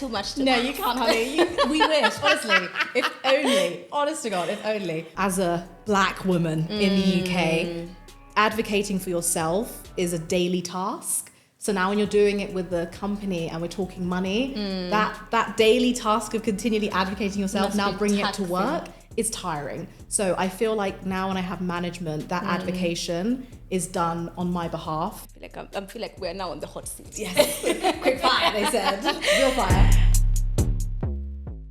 too much to No, ask. you can't, honey. We wish, honestly. If only, honest to God, if only. As a black woman in the UK, advocating for yourself is a daily task. So now when you're doing it with the company and we're talking money, that daily task of continually advocating yourself, Must now be bringing taxing. it to work, is tiring. So I feel like now when I have management, that advocation is done on my behalf. I feel like we're now on the hot seat. Yes. Quick fire, they said. Real fire.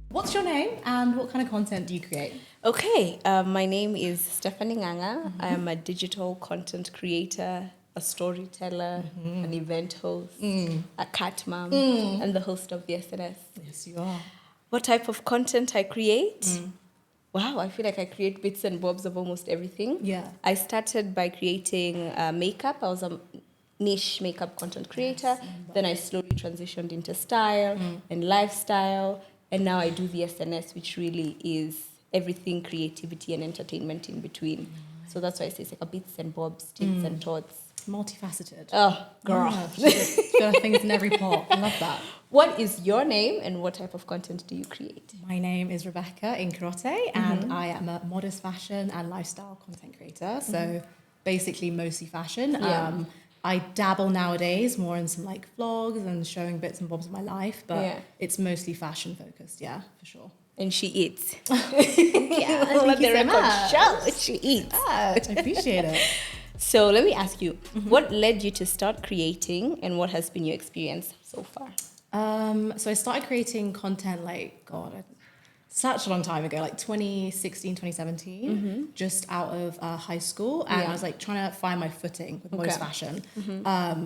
What's your name and what kind of content do you create? Okay, my name is Stephanie Nganga. I am a digital content creator, a storyteller, an event host, a cat mom, and the host of the SNS. Yes, you are. What type of content I create? Wow, I feel like I create bits and bobs of almost everything. Yeah. I started by creating makeup. I was a niche makeup content creator. Then I slowly transitioned into style and lifestyle. And now I do the SNS, which really is everything creativity and entertainment in between. So that's why I say it's like a bits and bobs, tips and tots. Multifaceted. Oh, girl. Yeah, she's got her fingers in every pot. I love that. What is your name and what type of content do you create? My name is Rebekah Nkirote and I am a modest fashion and lifestyle content creator. So basically mostly fashion. Yeah. I dabble nowadays more in some like vlogs and showing bits and bobs of my life, but it's mostly fashion focused, yeah, for sure. And she eats. Yeah, Let the record show she eats. I appreciate it. So let me ask you, what led you to start creating and what has been your experience so far? So I started creating content like, such a long time ago, like 2016, 2017, just out of high school. And I was like trying to find my footing with modest fashion.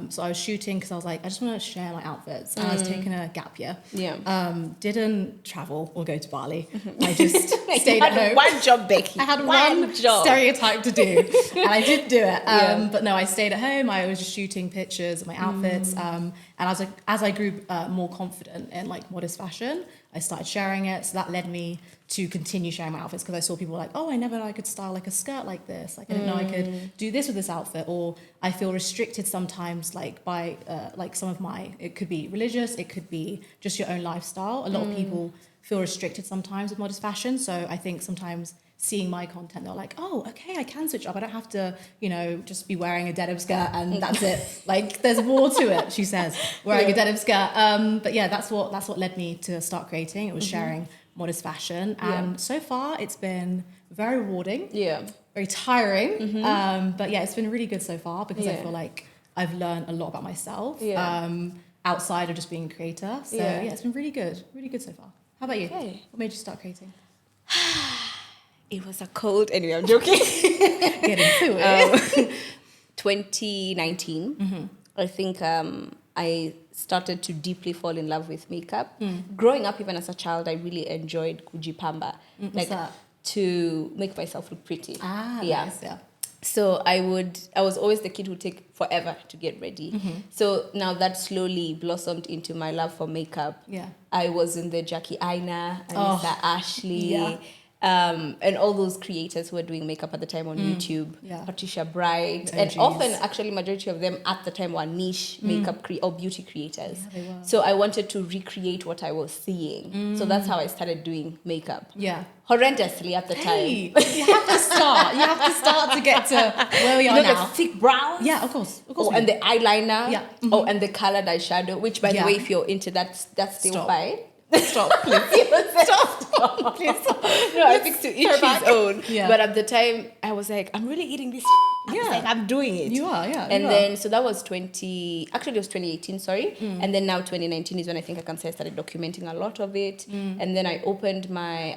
So I was shooting because I was like, I just want to share my outfits. And I was taking a gap year. Yeah. Didn't travel or go to Bali. I just stayed at home. One job, Becky. I had one one job. stereotype to do, and I did do it. But no, I stayed at home. I was just shooting pictures of my outfits. And I was like, as I grew more confident in like modest fashion, I started sharing it. So that led me to continue sharing my outfits because I saw people like, oh, I never know I could style like a skirt like this. Like I didn't know I could do this with this outfit. Or I feel restricted sometimes like by like some of my, it could be religious, it could be just your own lifestyle. A lot of people feel restricted sometimes with modest fashion. So I think sometimes seeing my content, they're like, oh, okay, I can switch up. I don't have to, just be wearing a denim skirt and that's it. Like there's more to it, she says, wearing a denim skirt. But yeah, that's what led me to start creating. It was sharing modest fashion. And so far it's been very rewarding. Yeah. Very tiring. But yeah, it's been really good so far because I feel like I've learned a lot about myself outside of just being a creator. So yeah, it's been really good so far. How about you? Okay. What made you start creating? It was a cold, anyway, I'm joking. Get into it. 2019, I think I started to deeply fall in love with makeup. Growing up, even as a child, I really enjoyed kujipamba. What's that? To make myself look pretty. Nice, yeah. So I was always the kid who would take forever to get ready. So now that slowly blossomed into my love for makeup. Yeah. I was in the Jackie Aina, Anissa Ashley, Yeah. and all those creators who were doing makeup at the time on YouTube, Patricia Bright, and often actually majority of them at the time were niche makeup or beauty creators. Yeah, they were. So I wanted to recreate what I was seeing. So that's how I started doing makeup. Yeah. Horrendously at the time. Hey, you have to start. You have to start to get to where we are now. The thick brows. Yeah, of course. Oh, and the eyeliner. Yeah. Oh, and the colored eyeshadow, which by the way, if you're into that, that's still Stop. fine. Stop, please. Stop. Please stop. No, I think to each his own. Yeah. But at the time, I was like, I'm really eating this. I was like, I'm doing it. You are, yeah. And then, so that was 2018, sorry. And then now 2019 is when I think I can say I started documenting a lot of it. And then I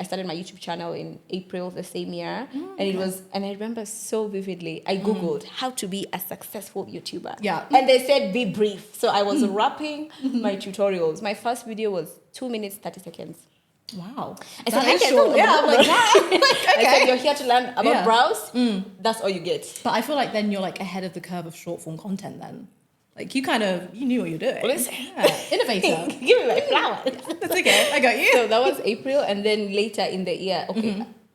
started my YouTube channel in April of the same year. And I remember so vividly, I Googled how to be a successful YouTuber. Yeah. And they said, be brief. So I was wrapping my tutorials. My first video was 2 minutes, 30 seconds. Wow. I said, That is short. Yeah, I'm like, wow. I said, you're here to learn about brows. That's all you get. But I feel like then you're like ahead of the curve of short form content then. Like you knew what you're doing. Innovator. Give me my flowers. That's okay. I got you. So that was April. And then later in the year,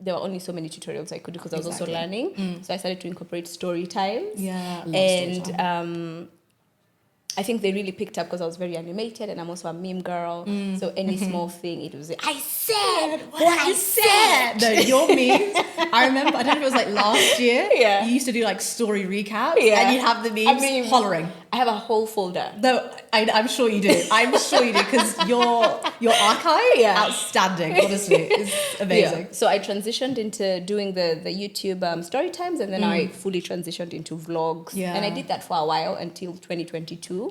there were only so many tutorials I could do because I was also learning. So I started to incorporate story times. Yeah. And I think they really picked up because I was very animated and I'm also a meme girl. So any small thing, it was, I said what I said. No, your memes. I remember, I don't know if it was like last year. Yeah. You used to do like story recaps Yeah. and you'd have the memes hollering. I have a whole folder. No, I'm sure you do. I'm sure you do because your archive, outstanding, honestly. It's amazing. Yeah. So I transitioned into doing the YouTube story times, and then I fully transitioned into vlogs. Yeah. And I did that for a while until 2022.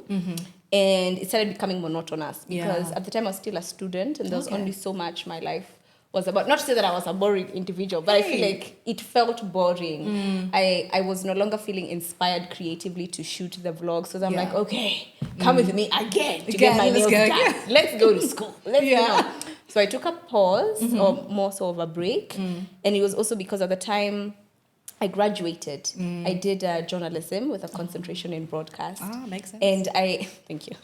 And it started becoming monotonous because at the time I was still a student and there was only so much my life was about. Not to say that I was a boring individual, but I feel like it felt boring. I was no longer feeling inspired creatively to shoot the vlogs. So I'm like, okay, come with me again to get my nails done. Let's go to school. Let's go. So I took a pause, or more so of a break. And it was also because at the time I graduated. I did journalism with a concentration in broadcast. Makes sense. And thank you.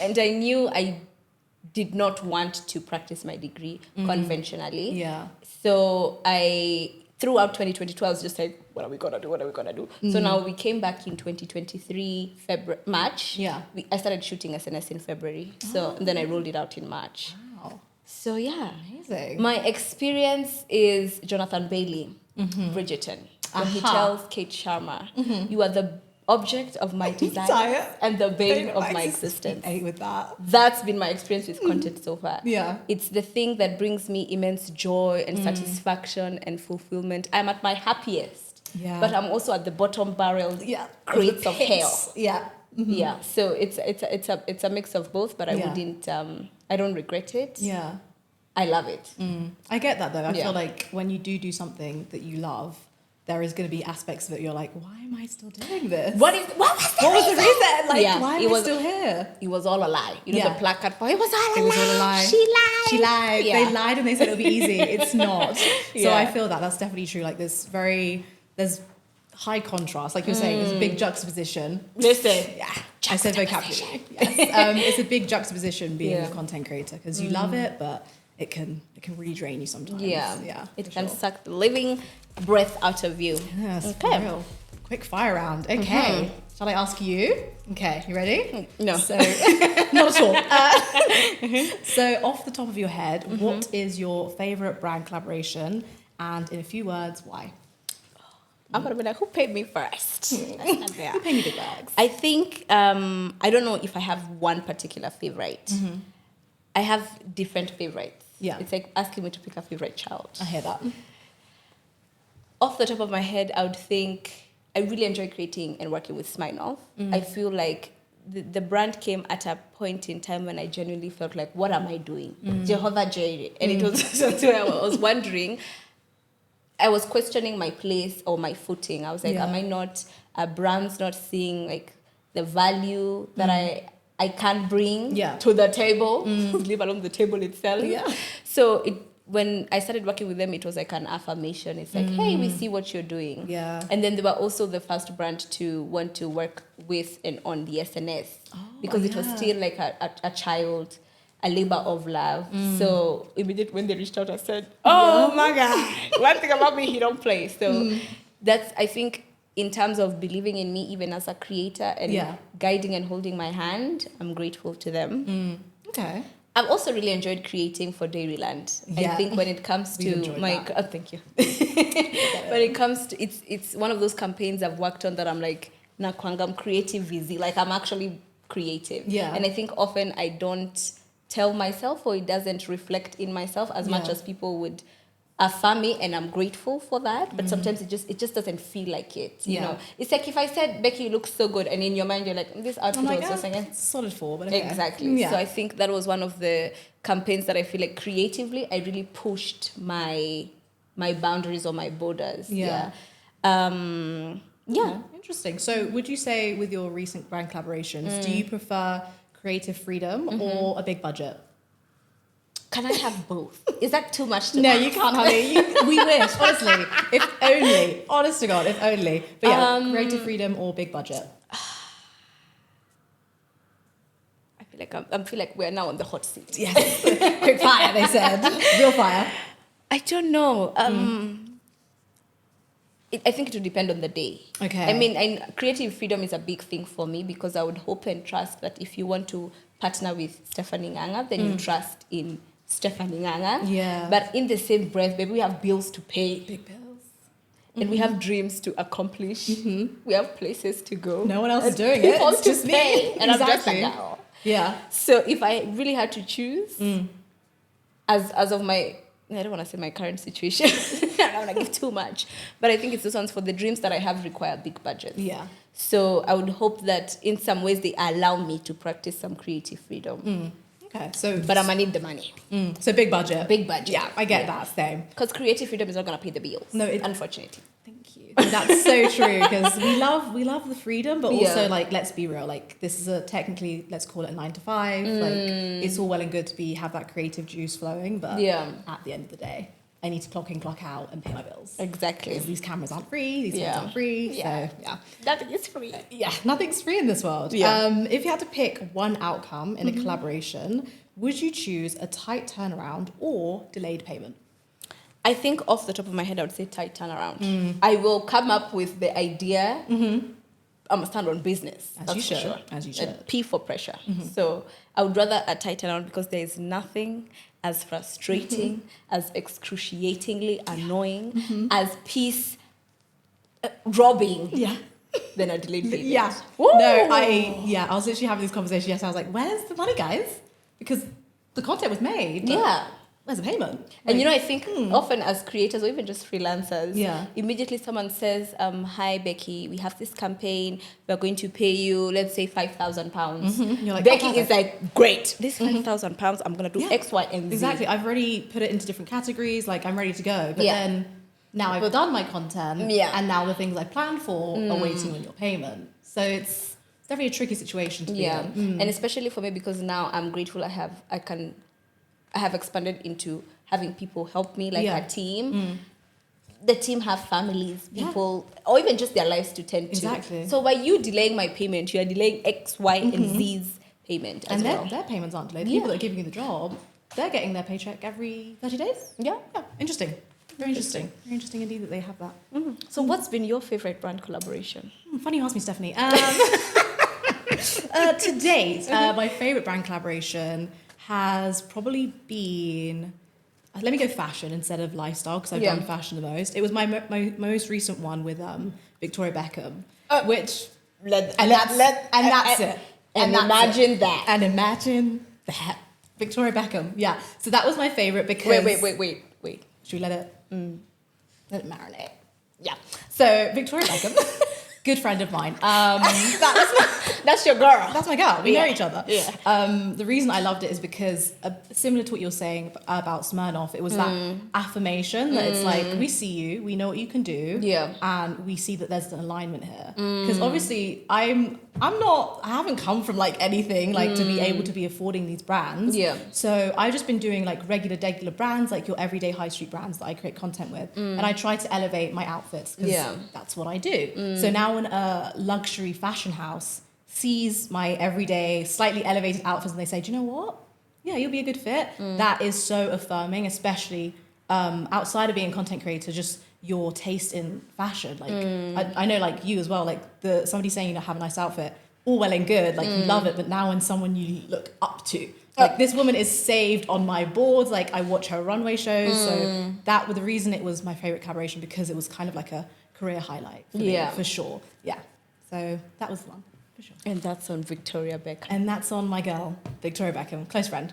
And I knew I did not want to practice my degree conventionally. Yeah. So throughout 2022, I was just like, what are we going to do? What are we going to do? So now we came back in 2023, March. Yeah. I started shooting SNS in February. And then I rolled it out in March. Wow. So yeah. Amazing. My experience is Jonathan Bailey, Bridgerton. When he tells Kate Sharma, you are the object of my desire and the bane of my existence. I with that. That's been my experience with content so far. Yeah. It's the thing that brings me immense joy and satisfaction and fulfillment. I'm at my happiest. Yeah. But I'm also at the bottom barrel crates of hell. Yeah. Yeah. So it's a mix of both, but I wouldn't I don't regret it. Yeah. I love it. I get that though. I feel like when you do something that you love, there is going to be aspects of it you're like, why am I still doing this? What was the reason? Like, why am I still here? It was all a lie. You know the placard for it was all a lie. She lied. Yeah. They lied and they said it would be easy. It's not. So I feel that's definitely true. Like there's high contrast. Like you're saying, there's a big juxtaposition. Listen. I said vocabulary. Yes. It's a big juxtaposition being a content creator because you love it, but it can really drain you sometimes. Yeah. It can suck the living breath out of you. Yes. Okay. Real. Quick fire round. Okay. Shall I ask you? Okay. You ready? No. So, not at all. So, off the top of your head, what is your favorite brand collaboration? And in a few words, why? I'm gonna be like, who paid me first? Who paid me big bags? I think I don't know if I have one particular favorite. I have different favorites. Yeah. It's like asking me to pick a favorite child. I hear that. Off the top of my head, I would think I really enjoy creating and working with Smirnoff. I feel like the brand came at a point in time when I genuinely felt like, what am I doing? Jehovah Jireh. And it was something I was wondering. I was questioning my place or my footing. I was like, am I not, brands not seeing like the value that I can bring to the table, leave alone the table itself. Yeah. So when I started working with them, it was like an affirmation. It's like, hey, we see what you're doing. Yeah. And then they were also the first brand to want to work with and on the SNS because it was still like a child, a labor of love. So immediately when they reached out, I said, oh my God, one thing about me, he don't play. So that's, I think, in terms of believing in me, even as a creator and guiding and holding my hand, I'm grateful to them. Okay. I've also really enjoyed creating for Dairyland. I think when it comes to my... Oh, thank you. When it comes to... It's one of those campaigns I've worked on that I'm like, nakwanga, I'm creative busy. Like, I'm actually creative. Yeah. And I think often I don't tell myself or it doesn't reflect in myself as much as people would affirm me, and I'm grateful for that. But sometimes it just doesn't feel like it. You know, it's like if I said, Becky, you look so good, and in your mind you're like, this outfit was just like solid for, but okay. Exactly. So I think that was one of the campaigns that I feel like creatively I really pushed my boundaries or my borders. Yeah. Interesting. So would you say with your recent brand collaborations, do you prefer creative freedom or a big budget? Can I have both? Is that too much to No, ask? you can't, honey. We wish, honestly. If only. Honest to God, if only. But yeah, creative freedom or big budget? I feel like we're now on the hot seat. Yes. Quick fire, they said. Real fire. I don't know. I think it would depend on the day. Okay. I mean, creative freedom is a big thing for me because I would hope and trust that if you want to partner with Stephanie Nganga, then you trust in Stephanie Nganga. Yeah. But in the same breath, baby, we have bills to pay. Big bills. And we have dreams to accomplish. We have places to go. No one else is doing people it. It's to just me. pay. And I'm just Exactly. like, oh. Yeah. So if I really had to choose, as of my, I don't want to say my current situation. I don't want to give too much. But I think it's those ones for the dreams that I have require big budgets. Yeah. So I would hope that in some ways they allow me to practice some creative freedom. Okay. So, But I'm going to need the money. so big budget. Big budget. Yeah, I get that. Same. Because creative freedom is not going to pay the bills. No, unfortunately. Thank you. That's so true because we love the freedom, but also Yeah. like let's be real. Like this is a technically let's call it a 9 to 5. Like it's all well and good to have that creative juice flowing, but at the end of the day, I need to clock in, clock out, and pay my bills. Exactly. Because these cameras aren't free. These phones aren't free. Yeah. So yeah. Nothing is free. Yeah, nothing's free in this world. Yeah. If you had to pick one outcome in a collaboration, would you choose a tight turnaround or delayed payment? I think off the top of my head, I would say tight turnaround. I will come up with the idea. I'm a stand on business. As that's you for should. sure. As you should. P for pressure. So I would rather a tight turnaround because there is nothing as frustrating, as excruciatingly annoying, as peace robbing than a delayed payment. Yeah. Woo! No, I was literally having this conversation yesterday. I was like, where's the money, guys? Because the content was made. But Yeah. where's the payment? And I think often as creators or even just freelancers, Yeah. immediately someone says, hi, Becky, we have this campaign. We're going to pay you, let's say, £5,000. You're like, Becky oh, is like, great. This £5,000, I'm going to do Yeah. X, Y, and Z. Exactly. I've already put it into different categories. Like, I'm ready to go. But then now I've done my content. And now the things I planned for are waiting on your payment. So it's definitely a tricky situation to be in. And especially for me, because now I'm grateful I have expanded into having people help me, like a team. The team have families, people, or even just their lives to tend to. Exactly. So by you delaying my payment, you are delaying X, Y, and Z's payment as And well. their payments aren't delayed. The people that are giving you the job, they're getting their paycheck every 30 days. Yeah. Interesting. Very interesting. Very interesting indeed that they have that. So what's been your favorite brand collaboration? Funny you asked me, Stephanie. To date, my favorite brand collaboration has probably been, let me go fashion instead of lifestyle because I've done fashion the most. It was my most recent one with Victoria Beckham, which that's it. And imagine that. And imagine that. Victoria Beckham. Yeah. So that was my favorite because Wait. should we let it marinate? Yeah. So Victoria Beckham, good friend of mine. That's your girl. That's my girl. We know each other. Yeah. The reason I loved it is because similar to what you're saying about Smirnoff, it was that affirmation that it's like, we see you, we know what you can do. Yeah. And we see that there's an alignment here. Because obviously I haven't come from like anything like to be able to be affording these brands. Yeah. So I've just been doing like regular brands, like your everyday high street brands that I create content with. And I try to elevate my outfits because that's what I do. So now when a luxury fashion house sees my everyday slightly elevated outfits and they say, do you know what? Yeah, you'll be a good fit. That is so affirming, especially outside of being a content creator, just your taste in fashion. Like I know like you as well, like somebody saying you have a nice outfit, all well and good, like you love it, but now when someone you look up to, like this woman is saved on my boards, like I watch her runway shows. So that was the reason it was my favorite collaboration, because it was kind of like a career highlight for me, for sure. Yeah. So that was the one. For sure. And that's on Victoria Beckham. And that's on my girl, Victoria Beckham, close friend.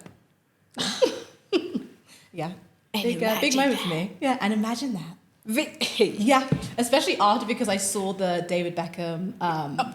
Yeah. Big moment for me. Yeah, and imagine that. Yeah, especially after, because I saw the David Beckham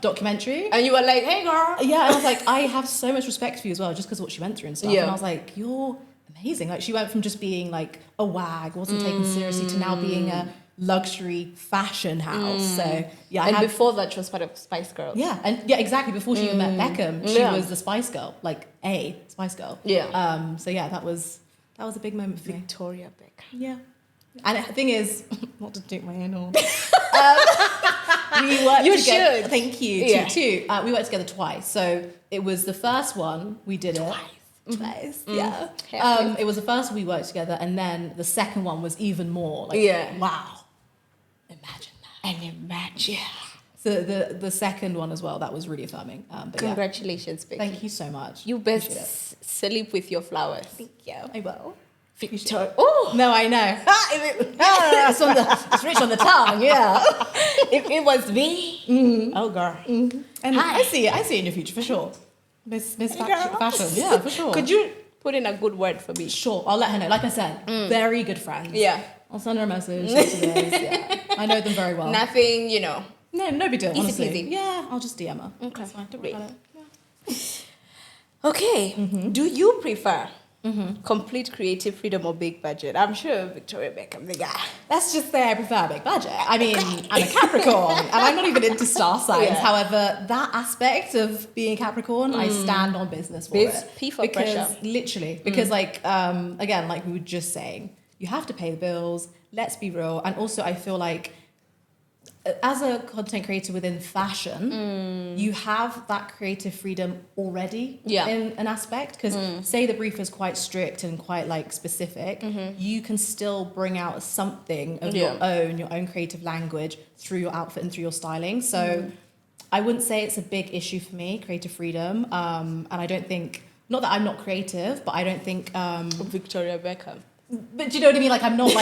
documentary. And you were like, hey, girl. Yeah, and I was like, I have so much respect for you as well, just because of what she went through and stuff. Yeah. And I was like, you're amazing. Like, she went from just being like a wag, wasn't taken seriously, to now being a luxury fashion house. So yeah, and before that, she was part of Spice Girls. Yeah, and yeah, exactly. Before she even met Beckham, she was the Spice Girl, like a Spice Girl. Yeah. So yeah, that was a big moment for me. Victoria Beckham. Yeah. And the thing is, not to toot my own horn. We worked You together. should. Thank you. Yeah. Too. We worked together twice. So it was the first one we did it. Twice. Yeah. It was the first we worked together, and then the second one was even more. Like, wow. Imagine And imagine. So the second one as well, that was really affirming. But Congratulations, Becky. thank you so much. You best sleep with your flowers. Thank you. I will. Victoria. Oh! No, I know. It's rich on the tongue, yeah. If it was me, oh girl. And I see it in your future for sure. Miss Fashion, yeah, for sure. Could you put in a good word for me? Sure, I'll let her know. Like I said, very good friends. Yeah. I'll send her a message. Yeah. I know them very well. Nothing, No big deal, honestly. peasy. Yeah, I'll just DM her. Okay. That's fine. Don't worry about it. Yeah. Okay. Do you prefer complete creative freedom or big budget? I'm sure Victoria Beckham, the guy. Let's just say I prefer a big budget. I mean, I'm a Capricorn, and I'm not even into star signs. Yeah. However, that aspect of being a Capricorn, I stand on business for it. P for pressure. Literally. Because, again, like we were just saying, you have to pay the bills. Let's be real. And also, I feel like as a content creator within fashion, you have that creative freedom already in an aspect. Because say the brief is quite strict and quite specific, you can still bring out something of your own creative language through your outfit and through your styling. So I wouldn't say it's a big issue for me, creative freedom. And I don't think, not that I'm not creative, but I don't think... Victoria Beckham. But do you know what I mean? Like, I'm not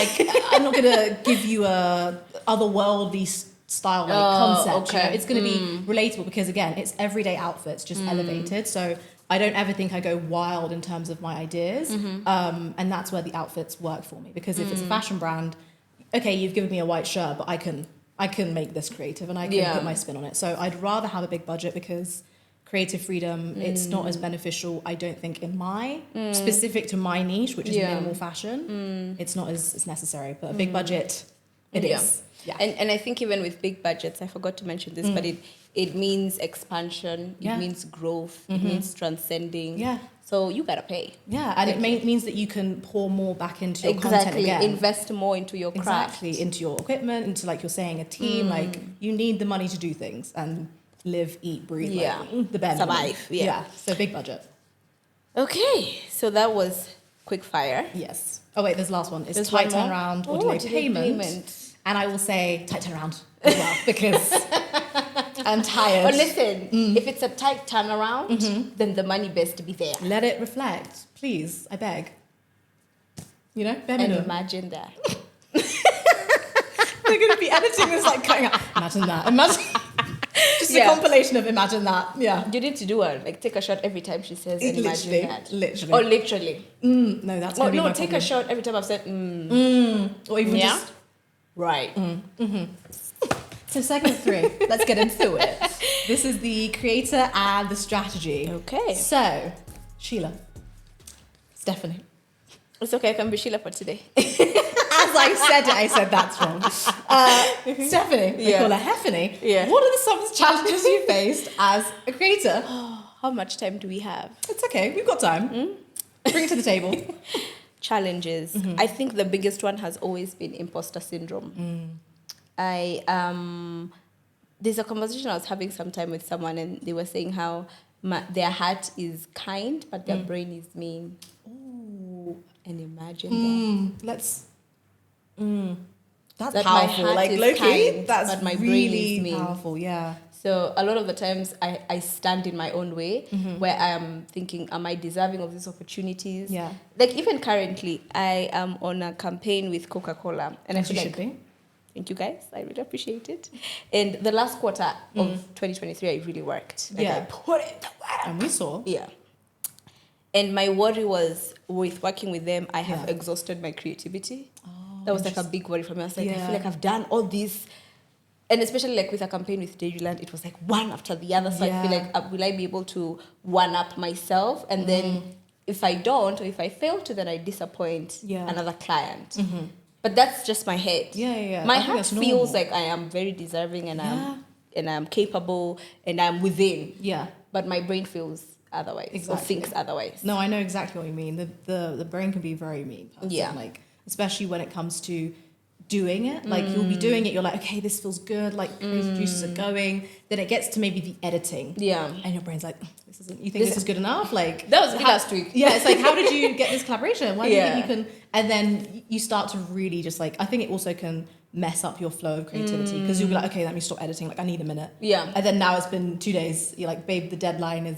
going to give you a otherworldly style concept. Okay. It's going to be relatable because, again, it's everyday outfits, just elevated. So I don't ever think I go wild in terms of my ideas. And that's where the outfits work for me. Because if it's a fashion brand, okay, you've given me a white shirt, but I can make this creative and I can put my spin on it. So I'd rather have a big budget because... creative freedom, it's not as beneficial, I don't think, in my specific to my niche, which is minimal fashion. It's not as necessary, but a big budget, it is. Yeah. And I think even with big budgets, I forgot to mention this, but it means expansion, it means growth, it means transcending. Yeah. So you gotta pay. Yeah, and it means that you can pour more back into your content again. Invest more into your craft. Exactly, into your equipment, into, like you're saying, a team. Like, you need the money to do things and live, eat, breathe. Like, the bare survive. minimum. Yeah. So big budget. Okay, so that was quick fire. Yes. Oh wait, there's the last one. It's There's tight one more? turnaround or Oh, delayed payment. And I will say tight turnaround as well because I'm tired. But listen, if it's a tight turnaround, then the money best to be there. Let it reflect, please. I beg. Bare And minimum. imagine that. They're going to be editing this cutting out. Imagine that. Just a compilation of imagine that. Yeah. You need to do take a shot every time she says and imagine that. Literally. Or literally. No, that's going to be my take problem. a shot every time I've said Or even just... Right. So segment 3, let's get into it. This is the creator and the strategy. Okay. So, Sheila. Stephanie. It's okay, I can be Sheila for today. As I said it, I said that's wrong. Stephanie, we call her Heffany. Yeah. What are some challenges you faced as a creator? How much time do we have? It's okay, we've got time. Bring it to the table. Challenges. I think the biggest one has always been imposter syndrome. There's a conversation I was having sometime with someone and they were saying how their heart is kind, but their brain is mean. Ooh, and imagine that. That's That powerful. my heart is low-key, kind, that's but my brain really is mean. powerful, yeah. So a lot of the times I stand in my own way where I am thinking, am I deserving of these opportunities? Yeah. Like even currently, I am on a campaign with Coca-Cola. And I As you feel should be. thank you guys, I really appreciate it. And the last quarter of 2023, I really worked. I put in the work. And we saw. Yeah. And my worry was with working with them, I have exhausted my creativity. That was a big worry for me. I was like, I feel like I've done all this. And especially with a campaign with Dairyland, it was one after the other. So I feel like, will I be able to one-up myself? And then if I don't, or if I fail to, then I disappoint another client. But that's just my head. Yeah. My heart feels like I am very deserving and I'm capable and I'm within. Yeah. But my brain feels otherwise or thinks otherwise. No, I know exactly what you mean. The brain can be very mean. Yeah. Especially when it comes to doing it. Like you'll be doing it, you're like, okay, this feels good, like creative juices are going. Then it gets to maybe the editing. Yeah. And your brain's like, this isn't, you think this is good enough? Like That was me last week. Yeah, it's like, how did you get this collaboration? Why do you think you can? And then you start to really just like, I think it also can mess up your flow of creativity because you'll be like, okay, let me stop editing. Like I need a minute. Yeah. And then now it's been 2 days. You're like, babe, the deadline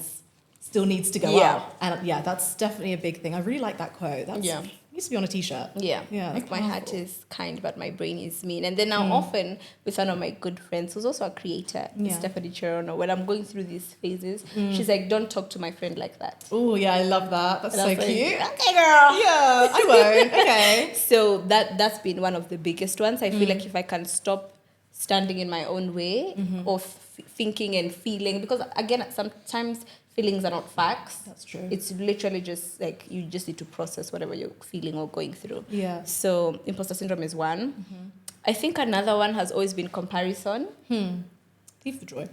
still needs to go out. And yeah, that's definitely a big thing. I really like that quote. That's needs to be on a t-shirt. Yeah. Like my heart is kind, but my brain is mean. And then now often with one of my good friends who's also a creator, Stephanie Cherono, when I'm going through these phases, she's like, don't talk to my friend like that. Oh yeah, I love that. That's so cute. Okay, girl. Yeah, I won't. Okay. So that's been one of the biggest ones. I feel like if I can stop standing in my own way of thinking and feeling, because again, sometimes feelings are not facts. That's true. It's literally just like you just need to process whatever you're feeling or going through. Yeah. So imposter syndrome is one. I think another one has always been comparison. Thief for joy.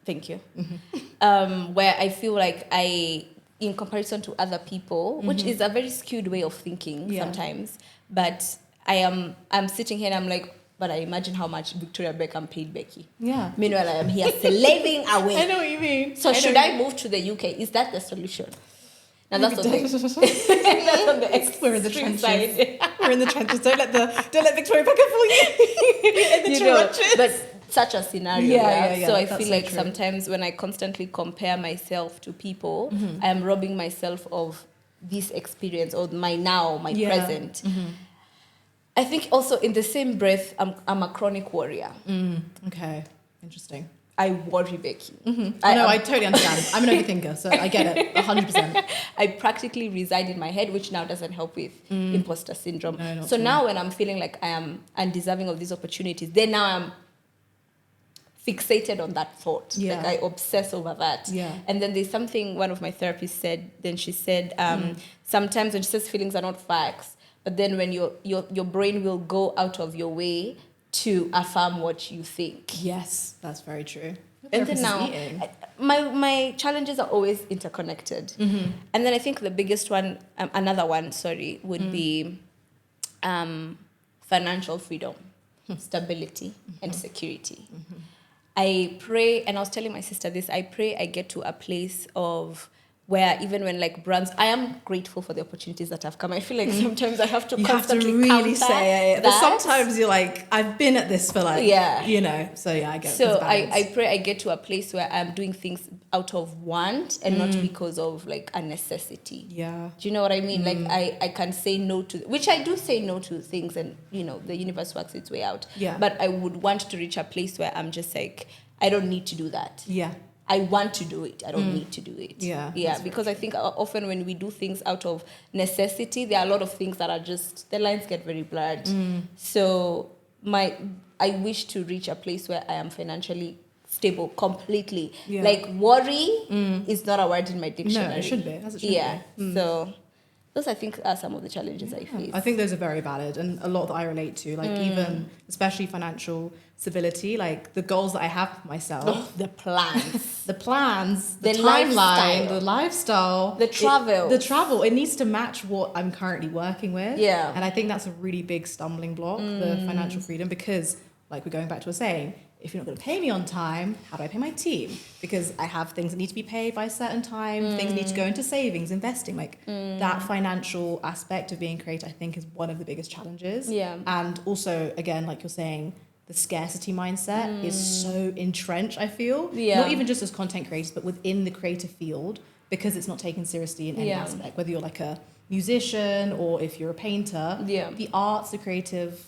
Thank you. Where I feel like in comparison to other people, which is a very skewed way of thinking sometimes, but I'm sitting here and I'm like, but I imagine how much Victoria Beckham paid Becky. Yeah. Meanwhile, I am here slaving away. I know what you mean. So should I move to the UK? Is that the solution? Now that's on the We're in the extreme trenches. side. We're in the trenches. Don't let Victoria Beckham fool you. In the trenches. But such a scenario. Yeah. So I feel like sometimes when I constantly compare myself to people, I am robbing myself of this experience or my present. I think also in the same breath, I'm a chronic worrier. Okay, interesting. I worry, Becky. I totally understand. I'm an overthinker, so I get it, 100%. I practically reside in my head, which now doesn't help with imposter syndrome. No, so now when I'm feeling like I am undeserving of these opportunities, then now I'm fixated on that thought. Yeah. Like I obsess over that. Yeah. And then there's something one of my therapists said, then she said, sometimes when she says feelings are not facts, but then when your brain will go out of your way to affirm what you think. Yes, that's very true. And then now, my challenges are always interconnected. And then I think the biggest one, another one, would be financial freedom, stability, and security. I pray, and I was telling my sister this, I pray I get to a place of where even when like brands, I am grateful for the opportunities that have come. I feel like sometimes I have to constantly really say it. that. Sometimes you're like, I've been at this for like, you know, so yeah, I get it. So I pray I get to a place where I'm doing things out of want and not because of like a necessity. Yeah. Do you know what I mean? Like I can say no to, which I do say no to things and, you know, the universe works its way out. Yeah. But I would want to reach a place where I'm just like, I don't need to do that. Yeah. I want to do it. I don't need to do it. Yeah. Because I think often when we do things out of necessity, there are a lot of things that are just, the lines get very blurred. So I wish to reach a place where I am financially stable completely. Yeah. Like worry is not a word in my dictionary. No, it should be. As it should be. So those I think are some of the challenges I face. I think those are very valid and a lot that I relate to. Like even, especially financial stability, like the goals that I have for myself. The plans. The plans, the lifestyle. timeline, the lifestyle. The travel. The travel. It needs to match what I'm currently working with. Yeah. And I think that's a really big stumbling block, the financial freedom, because like we're going back to a saying, if you're not going to pay me on time, how do I pay my team? Because I have things that need to be paid by a certain time, things need to go into savings, investing. Like that financial aspect of being creative, I think, is one of the biggest challenges. Yeah. And also, again, like you're saying, the scarcity mindset is so entrenched, I feel. Yeah. Not even just as content creators, but within the creative field, because it's not taken seriously in any aspect, whether you're like a musician or if you're a painter. Yeah. The arts, the creative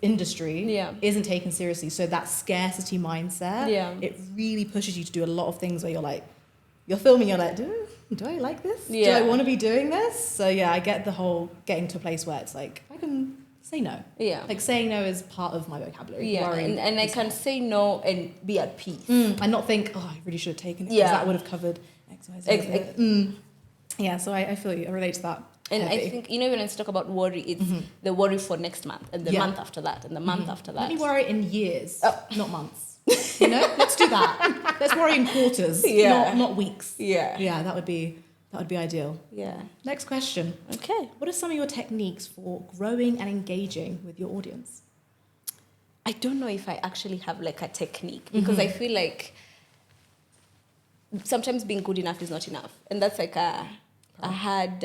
industry isn't taken seriously. So that scarcity mindset, it really pushes you to do a lot of things where you're like, you're filming, you're like, do I like this? Do I want to be doing this? So yeah, I get the whole getting to a place where it's like, I can say no. Yeah. Like saying no is part of my vocabulary. Yeah. And I can say no and be at peace. And not think, oh, I really should have taken it because that would have covered X, Y, Z. Yeah, so I feel you. I relate to that. And I think, you know, when I talk about worry, it's the worry for next month and the month after that and the month after that. Let me worry in years, not months. You know, let's do that. Let's worry in quarters, not weeks. Yeah. Yeah, that would be That would be ideal. Yeah. Next question. Okay. What are some of your techniques for growing and engaging with your audience? I don't know if I actually have like a technique, because I feel like sometimes being good enough is not enough. And that's like a hard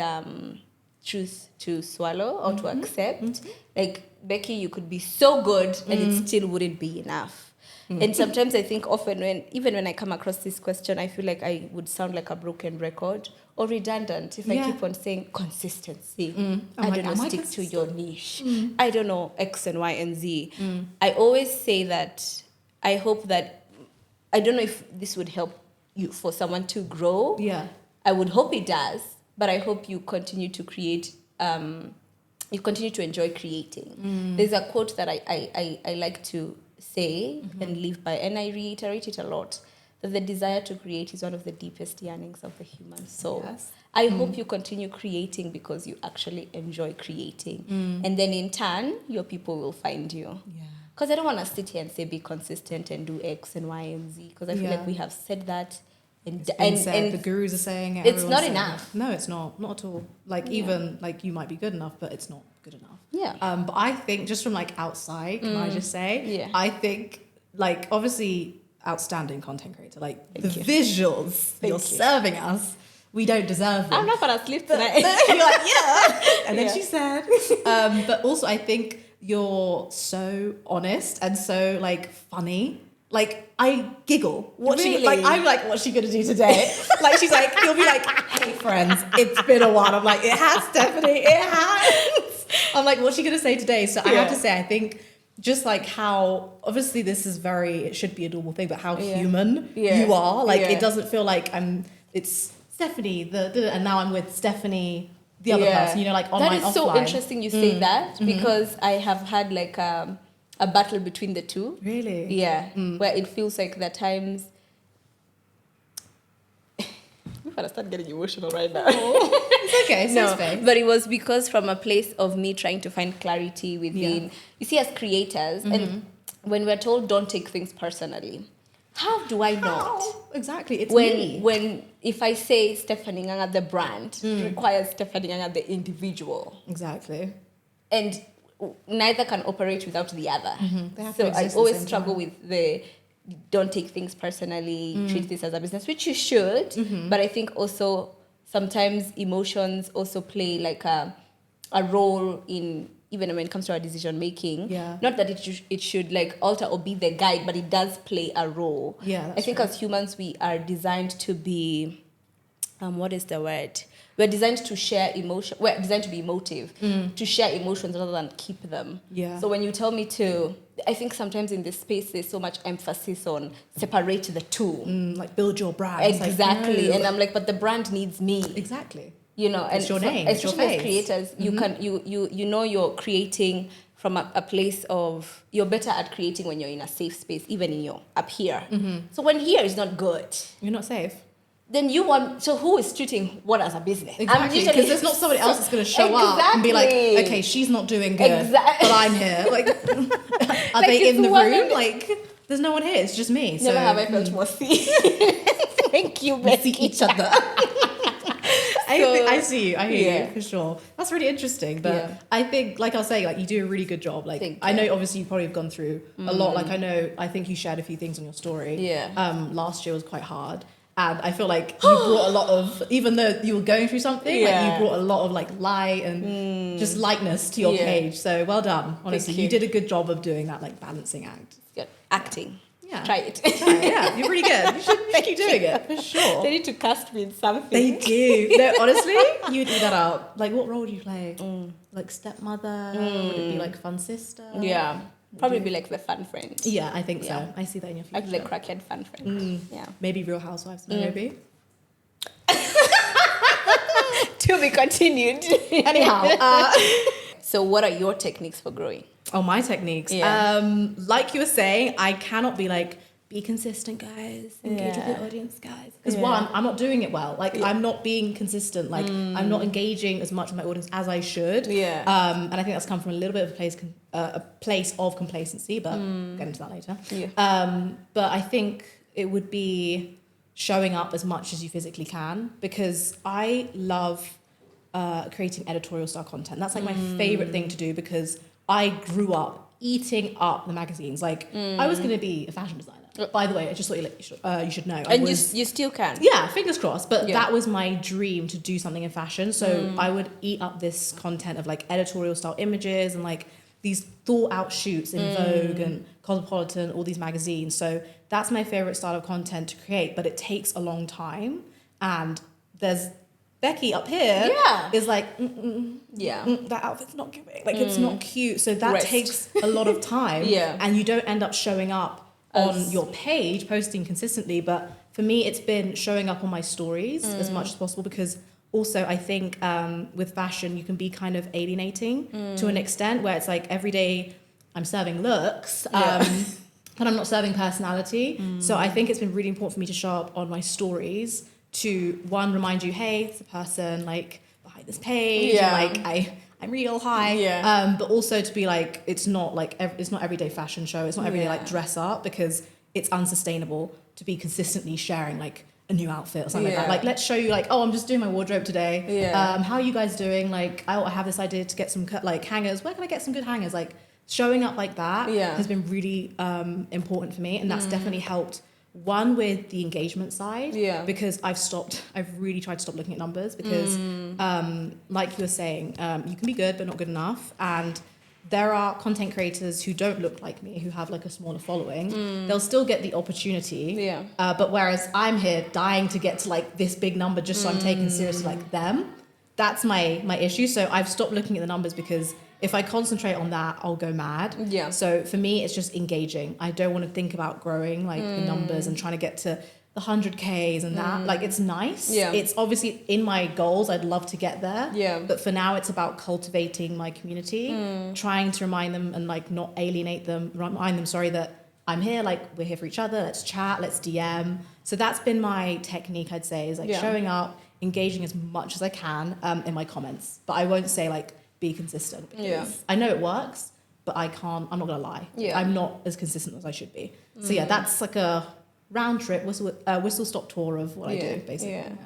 truth to swallow or to accept. Like, Becky, you could be so good and it still wouldn't be enough. And sometimes I think often even when I come across this question, I feel like I would sound like a broken record or redundant if I keep on saying consistency. I don't know, stick to your niche. I don't know, X and Y and Z. I always say that I hope that, I don't know if this would help you for someone to grow. Yeah. I would hope it does, but I hope you continue to create, you continue to enjoy creating. There's a quote that I like to say and live by, and I reiterate it a lot, that the desire to create is one of the deepest yearnings of the human soul. Yes. I hope you continue creating because you actually enjoy creating. And then in turn, your people will find you. Yeah. Because I don't want to sit here and say be consistent and do X and Y and Z, because I feel like we have said that. And the gurus are saying it. It's not enough. No, it's not at all. Like, even like you might be good enough, but it's not good enough. Yeah. But I think just from like outside, can I just say, Yeah. I think like obviously outstanding content creator, like Thank the you. visuals you're serving us, we don't deserve them. I'm not gonna sleep tonight. You're like, yeah. And then Yeah. she said, but also I think you're so honest and so like funny. Like, I giggle. Really? I'm like, what's she gonna do today? Like, she's like, you'll be like, hey friends, it's been a while. I'm like, it has, Stephanie, it has. I'm like, what's she gonna say today? So I have to say, I think just like how, obviously this is it should be a normal thing, but how human you are. Like, it doesn't feel like it's Stephanie, and now I'm with Stephanie, the other person, you know, like online, offline. That is so interesting you say that, because I have had like a battle between the two. Really? Yeah. Where it feels like there are times. I'm gonna start getting emotional right now. It's okay, No, space. but it was because from a place of me trying to find clarity within. You see, as creators, and when we're told don't take things personally, how do I not? Exactly, it's me. When if I say Stephanie Nganga the brand, it requires Stephanie Nganga the individual. Exactly. And neither can operate without the other. They have So to exist I at the always same struggle time. with the don't take things personally, treat this as a business, which you should. But I think also sometimes emotions also play like a role in, even when it comes to our decision making. Yeah. Not that it should like alter or be the guide, but it does play a role. Yeah, I think as humans we are designed to be, what is the word? We're designed to share emotion. We're designed to be emotive, to share emotions rather than keep them. Yeah. So when you tell me to, I think sometimes in this space there's so much emphasis on separate the two. Like build your brand. It's Exactly. like, no. And I'm like, but the brand needs me. Exactly. You know, and It's your name, it's your especially as face. creators, you can you know you're creating from a place of, you're better at creating when you're in a safe space, even in your up here. So when here is not good, You're not safe. then you want, so who is treating what as a business? Exactly, because there's not somebody else that's going to show up and be like, okay, she's not doing good, Exactly. but I'm here. Like, are Like, they it's in the one room? of the- Like, there's no one here. It's just me. Never so have I felt more seen. Thank you, we Becky. see each other. I see you. I hear Yeah. you for sure. That's really interesting. But Yeah. I think, like I was saying, like you do a really good job. Like Thank I you. know, obviously, you probably have gone through a lot. Like I think you shared a few things on your story. Yeah. Last year was quite hard. And I feel like you brought a lot of, even though you were going through something, like Yeah. you brought a lot of like light and just lightness to your Yeah. page. So well done. Honestly, you. you did a good job of doing that like balancing act. Good. Acting. Yeah. Try it. Yeah, you're really good. You should keep doing it for sure. They need to cast me in something. They do. No, honestly, you would do that out. Like, what role would you play? Like stepmother? Would it be like fun sister? Yeah. Probably be like the fun friend. Yeah, I think Yeah. so. I see that in your future. Like the crackhead fun friend. Yeah. Maybe Real Housewives of Nairobi. To be continued. Anyhow. So what are your techniques for growing? Oh, my techniques. Yeah. Like you were saying, I cannot be like, be consistent, guys. Engage with Yeah. your audience, guys. Because Yeah. one, I'm not doing it well. Like, I'm not being consistent. Like, I'm not engaging as much with my audience as I should. Yeah. And I think that's come from a little bit of a place of complacency, but we'll get into that later. Yeah. But I think it would be showing up as much as you physically can, because I love creating editorial style content. That's like my favorite thing to do, because I grew up eating up the magazines. Like I was going to be a fashion designer. By the way, I just thought you should know. And you still can. Yeah, fingers crossed. But that was my dream, to do something in fashion. So I would eat up this content of like editorial style images and like these thought out shoots in Vogue and Cosmopolitan, all these magazines. So that's my favorite style of content to create, but it takes a long time. And there's Becky up here is like, that outfit's not giving. Like it's not cute. So that takes a lot of time. And you don't end up showing up on your page, posting consistently. But for me, it's been showing up on my stories as much as possible, because also I think with fashion, you can be kind of alienating to an extent, where it's like every day I'm serving looks, but I'm not serving personality. So I think it's been really important for me to show up on my stories to, one, remind you, hey, it's a person like behind this page, and like I'm real high, but also to be like, it's not like it's not everyday fashion show, it's not everyday like dress up, because it's unsustainable to be consistently sharing like a new outfit or something like that. Like, let's show you like, oh, I'm just doing my wardrobe today. How are you guys doing? Like, I have this idea to get some like hangers. Where can I get some good hangers? Like, showing up like that has been really important for me, and that's definitely helped. One, with the engagement side, because I've really tried to stop looking at numbers, because like you were saying, you can be good but not good enough, and there are content creators who don't look like me, who have like a smaller following. They'll still get the opportunity, but whereas I'm here dying to get to like this big number just so I'm taken seriously like them, that's my issue. So I've stopped looking at the numbers, because if I concentrate on that, I'll go mad. So for me, it's just engaging. I don't want to think about growing like the numbers and trying to get to the 100Ks and that. Like, it's nice. It's obviously in my goals. I'd love to get there. But for now, it's about cultivating my community, trying to remind them and like not alienate them, remind them, that I'm here, like we're here for each other. Let's chat, let's DM. So that's been my technique, I'd say, is like showing up, engaging as much as I can in my comments. But I won't say like, be consistent, because I know it works, but I'm not gonna lie. I'm not as consistent as I should be. So that's like a round trip whistle stop tour of what I do, basically.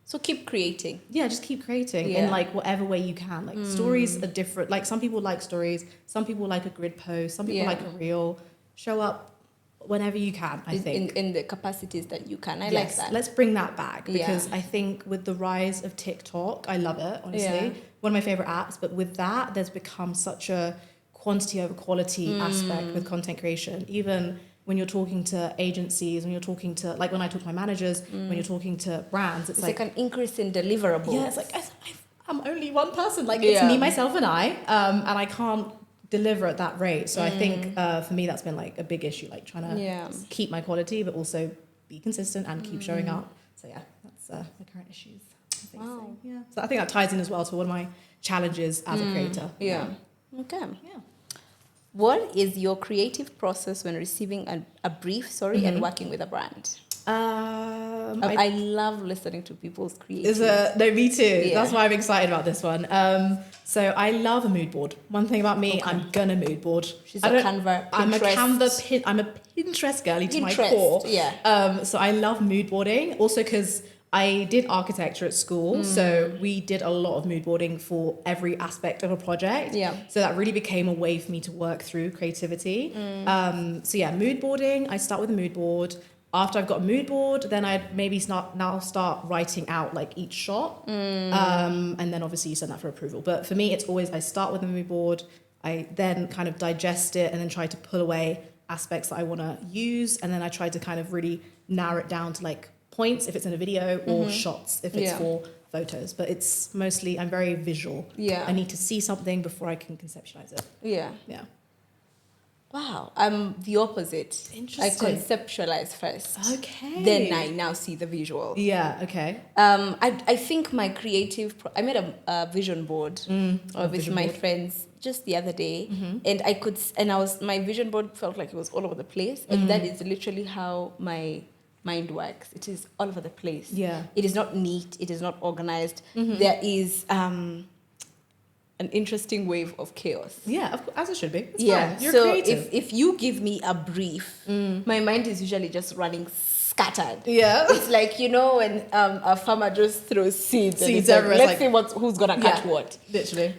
So keep creating. Just keep creating in like whatever way you can. Like stories are different. Like some people like stories, some people like a grid post, some people like a reel. Show up whenever you can, I think. In the capacities that you can. I like that. Let's bring that back, because I think with the rise of TikTok, I love it, honestly. One of my favorite apps, but with that, there's become such a quantity over quality aspect with content creation. Even when you're talking to agencies, when you're talking to, like when I talk to my managers, when you're talking to brands, it's like an increase in deliverables. Yeah, it's like, I'm only one person. Like, it's me, myself, and I I can't deliver at that rate. So I think for me, that's been like a big issue, like trying to keep my quality, but also be consistent and keep showing up. So that's the current issues. Wow. So I think that ties in as well to one of my challenges as a creator. Okay. What is your creative process when receiving a brief, and working with a brand? I love listening to people's creative. No, me too. That's why I'm excited about this one. So I love a mood board. One thing about me, I'm gonna mood board. She's a Canva, Pinterest. I'm a Pinterest girly to my core. So I love mood boarding. Also, because I did architecture at school, so we did a lot of mood boarding for every aspect of a project. So that really became a way for me to work through creativity. Mood boarding. I start with a mood board. After I've got a mood board, then I'd maybe start writing out like each shot. And then obviously you send that for approval. But for me, it's always, I start with a mood board. I then kind of digest it and then try to pull away aspects that I want to use. And then I try to kind of really narrow it down to like points if it's in a video, or shots if it's for photos. But it's mostly, I'm very visual. I need to see something before I can conceptualize it. Wow, I'm the opposite. Interesting. I conceptualize first. Okay. Then I now see the visual. Okay. I think my creative... I made a vision board with my friends just the other day. And my vision board felt like it was all over the place. And that is literally how my mind works. It is all over the place. It is not neat. It is not organized. There is... an interesting wave of chaos. As it should be. It's fine. You're so creative. if you give me a brief, my mind is usually just running scattered. Yeah. It's like, you know, when a farmer just throws seeds. And it's everywhere. Like, let's see who's going to catch what. Literally.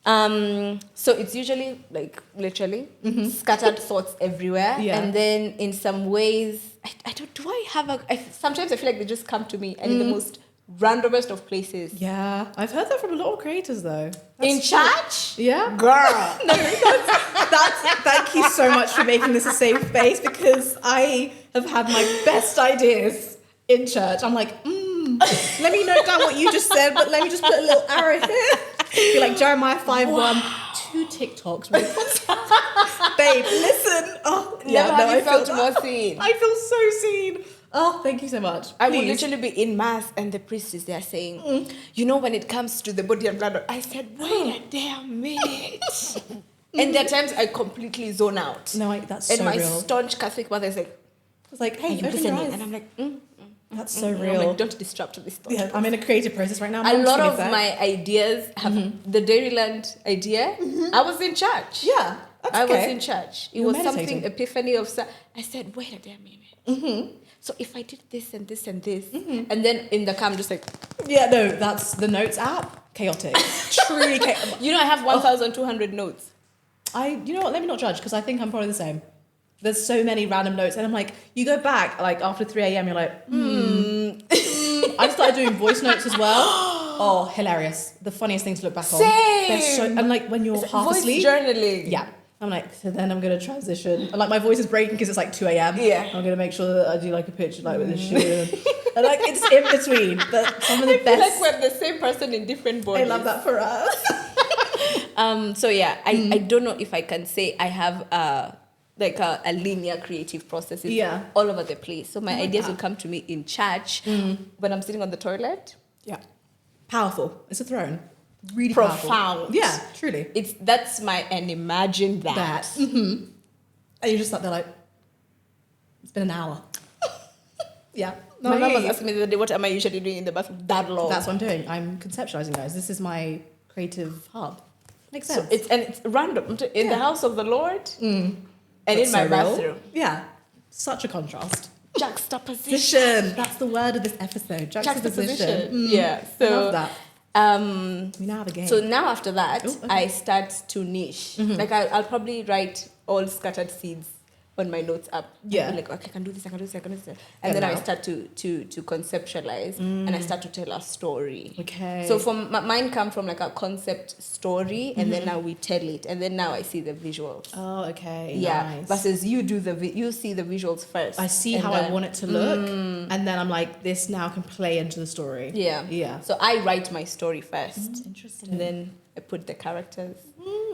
So it's usually like literally scattered thoughts everywhere. Yeah. And then in some ways, sometimes I feel like they just come to me and in the most randomest of places. Yeah. I've heard that from a lot of creators though. In church? Yeah. Girl. Thank you so much for making this a safe space, because I have had my best ideas in church. I'm like, let me note down what you just said, but let me just put a little arrow here. Be like Jeremiah 5:1, 2 TikToks. Babe, listen. Oh, yeah, Never have you felt more seen. I feel so seen. Oh, thank you so much. I would literally be in mass and the priest is there saying, you know, when it comes to the body and blood, I said, wait a damn minute. And there are times I completely zone out. No, that's and so my real. staunch Catholic mother is like, hey, you open listening? your eyes. And I'm like, That's so I'm real. like, don't disrupt this thought. Yeah, I'm in a creative process right now. A lot of my ideas have the Dairyland idea. I was in church. Yeah, that's I okay. was in church. It You were was something, meditating. epiphany of... I said, wait a damn minute. So if I did this and this and this, and then in the car, I'm just like... Yeah, no, that's the Notes app. Chaotic. Truly chaotic. You know, I have 1,200 notes. You know what, let me not judge, because I think I'm probably the same. There's so many random notes, and I'm like, you go back, like, after 3 a.m., you're like, I started doing voice notes as well. Oh, hilarious. The funniest thing to look back on. Same. And like, when you're half voice asleep. journaling. Yeah. I'm like, so then I'm going to transition. And like, my voice is breaking because it's like 2 a.m. Yeah. I'm going to make sure that I do like a picture like with this shoe. And like, it's in between. But some of the I feel best. like we're the same person in different bodies. I love that for us. So yeah, I don't know if I can say I have a linear creative process. It's all over the place. So my ideas will come to me in church when I'm sitting on the toilet. Yeah. Powerful. It's a throne. Really Profound. Powerful. Yeah, truly. And imagine that. And you just sat there like, it's been an hour. Yeah. No, My mom was asking me the other day, what am I usually doing in the bathroom that long? That's what I'm doing. I'm conceptualizing, guys. This is my creative hub. Makes sense. So it's random. In the house of the Lord and That's in my so real. bathroom. Yeah. Such a contrast. Juxtaposition. That's the word of this episode. Juxtaposition. Yeah. So I love that. We now have a game. So now after that, okay. I start to niche. Like I'll probably write all scattered seeds on my notes app. Yeah. I'll be like, okay, I can do this, I can do this, I can do this. Get And then it I out. start to conceptualize and I start to tell a story. Okay. So mine come from like a concept story and then now we tell it and then now I see the visuals. Oh, okay. Yeah. Nice. Versus you see the visuals first. I see and how then, I want it to look, and then I'm like, this now can play into the story. Yeah. Yeah. So I write my story first. Interesting. And then I put the characters.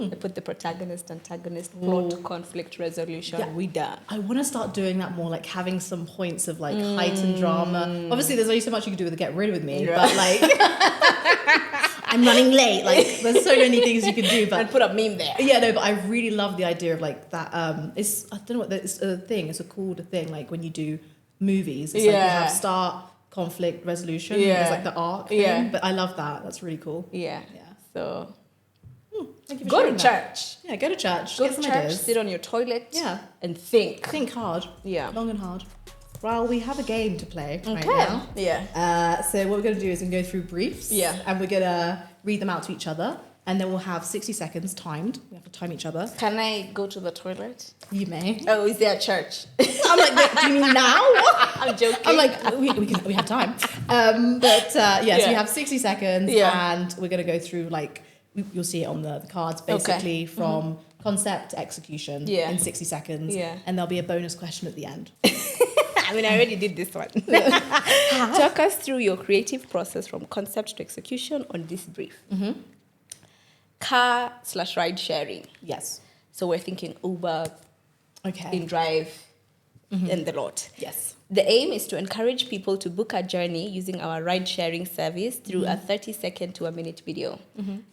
I put the protagonist, antagonist, plot, conflict resolution. Yeah. We done. I want to start doing that more, like having some points of like heightened drama. Obviously, there's only so much you can do with Get Rid With Me, but like, I'm running late. Like, there's so many things you can do. But And put a meme there. yeah, no, but I really love the idea of like that. It's I don't know what it's a thing. It's called a thing. Like when you do movies, it's like you have start, conflict, resolution. Yeah. It's like the arc thing. Yeah. But I love that. That's really cool. Yeah. Yeah. So Thank you for go to sharing that. church. Yeah, go to church. Go Get to some church, ideas. sit on your toilet. Yeah. And think. Think hard. Yeah. Long and hard. Well, we have a game to play right Okay. now. Yeah. So what we're going to do is we're going to go through briefs. Yeah. And we're going to read them out to each other. And then we'll have 60 seconds timed. We have to time each other. Can I go to the toilet? You may. Oh, is there a church? I'm like, wait, do you mean now? I'm joking. I'm like, we have time. So we have 60 seconds. Yeah. And we're going to go through like, you'll see it on the cards, basically from concept to execution in 60 seconds. Yeah. And there'll be a bonus question at the end. I mean, I already did this one. Talk us through your creative process from concept to execution on this brief. Car/ride sharing. Yes. So we're thinking Uber, Okay. InDrive, and the lot. Yes. The aim is to encourage people to book a journey using our ride-sharing service through a 30-second to a minute video.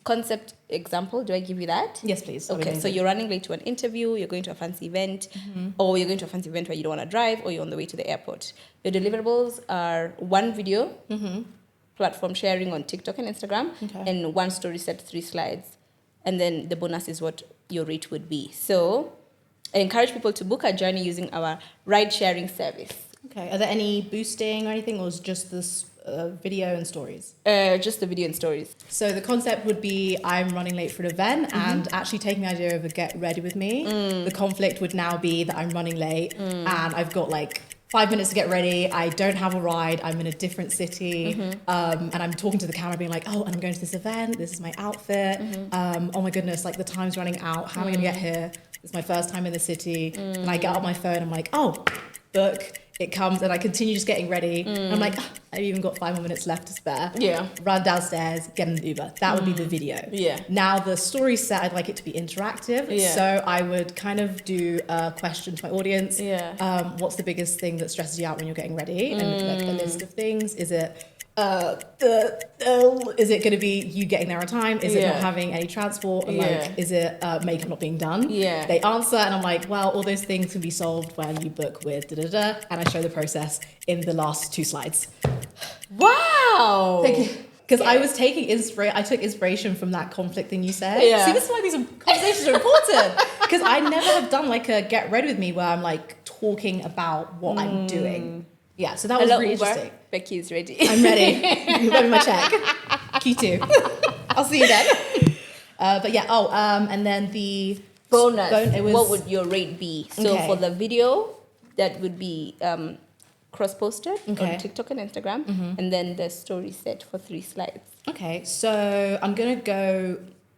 Concept example, do I give you that? Yes, please. Okay, so you're running late to an interview, you're going to a fancy event, or you're going to a fancy event where you don't want to drive, or you're on the way to the airport. Your deliverables are one video, platform sharing on TikTok and Instagram, and one story set, 3 slides. And then the bonus is what your rate would be. So I encourage people to book a journey using our ride-sharing service. Okay. Are there any boosting or anything, or is it just this video and stories? Just the video and stories. So the concept would be I'm running late for an event and actually taking the idea of a get ready with me. The conflict would now be that I'm running late and I've got like 5 minutes to get ready. I don't have a ride. I'm in a different city. And I'm talking to the camera being like, oh, and I'm going to this event. This is my outfit. Oh my goodness, like the time's running out. How am I going to get here? It's my first time in the city. And I get out my phone. I'm like, oh, book. It comes and I continue just getting ready. And I'm like, I've even got 5 more minutes left to spare. Yeah. Run downstairs, get an Uber. That would be the video. Yeah. Now the story set, I'd like it to be interactive. Yeah. So I would kind of do a question to my audience. Yeah. What's the biggest thing that stresses you out when you're getting ready? And like a list of things. Is it is it going to be you getting there on time? Is it not having any transport? And like, is it makeup not being done? Yeah. They answer and I'm like, well, all those things can be solved when you book with da-da-da. And I show the process in the last 2 slides. Wow. Because I was taking I took inspiration from that conflict thing you said. Yeah. See, this is why these conversations are important. Because I never have done like a get ready with me where I'm like talking about what I'm doing. Yeah, so that was really interesting. Becky is ready. I'm ready. You got me my check. Q2. I'll see you then. But yeah, and then the bonus. It was, what would your rate be? So Okay. for the video, that would be cross-posted on Okay. TikTok and Instagram, and then the story set for 3 slides. Okay, so I'm going to go,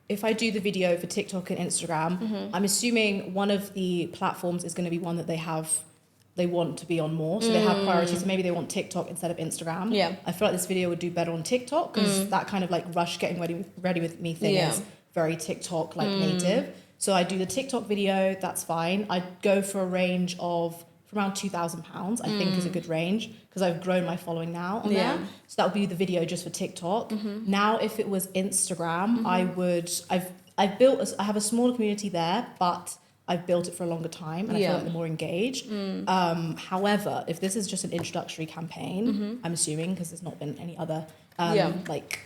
if I do the video for TikTok and Instagram, I'm assuming one of the platforms is going to be one that they want to be on more. So they have priorities. So maybe they want TikTok instead of Instagram. Yeah. I feel like this video would do better on TikTok because that kind of like rush getting ready with me thing is very TikTok like native. So I do the TikTok video, that's fine. I'd go for a range of around £2,000, I think is a good range because I've grown my following now on there. So that would be the video just for TikTok. Now, if it was Instagram, I have a smaller community there, but I've built it for a longer time and I feel like they're more engaged. However, if this is just an introductory campaign, I'm assuming because there's not been any other like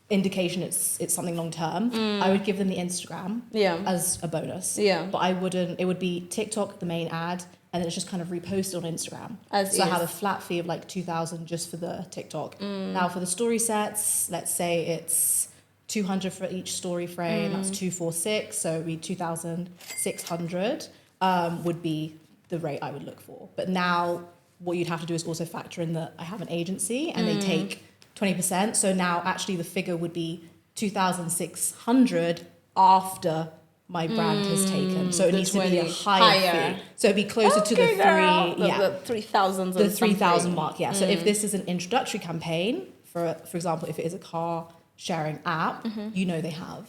indication it's something long term, I would give them the Instagram as a bonus. But I wouldn't, it would be TikTok, the main ad, and then it's just kind of reposted on Instagram. So I have a flat fee of like 2,000 just for the TikTok. Now for the story sets, let's say it's 200 for each story frame, that's 246, so it'd be 2,600 would be the rate I would look for. But now what you'd have to do is also factor in that I have an agency and they take 20%. So now actually the figure would be 2,600 after my brand has taken. So it needs to be a higher fee. So it'd be closer to the the 3,000. The 3,000 mark, yeah. So if this is an introductory campaign, for example, if it is a car sharing app, you know they have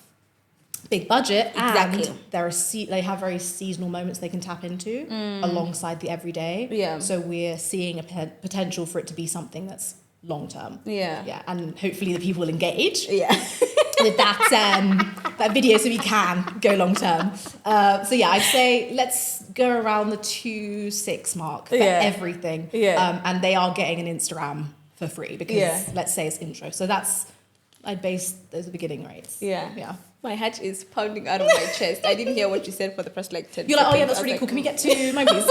big budget and they have very seasonal moments they can tap into alongside the everyday. So we're seeing a potential for it to be something that's long term. And hopefully the people will engage with that video so we can go long term. So yeah, I'd say let's go around the 2.6 mark for everything. And they are getting an Instagram for free because let's say it's intro. So I'd base those beginning rates. Yeah. My heart is pounding out of my chest. I didn't hear what you said for the first like 10 You're like, oh yeah, seconds. that's really cool. Can we get to my piece?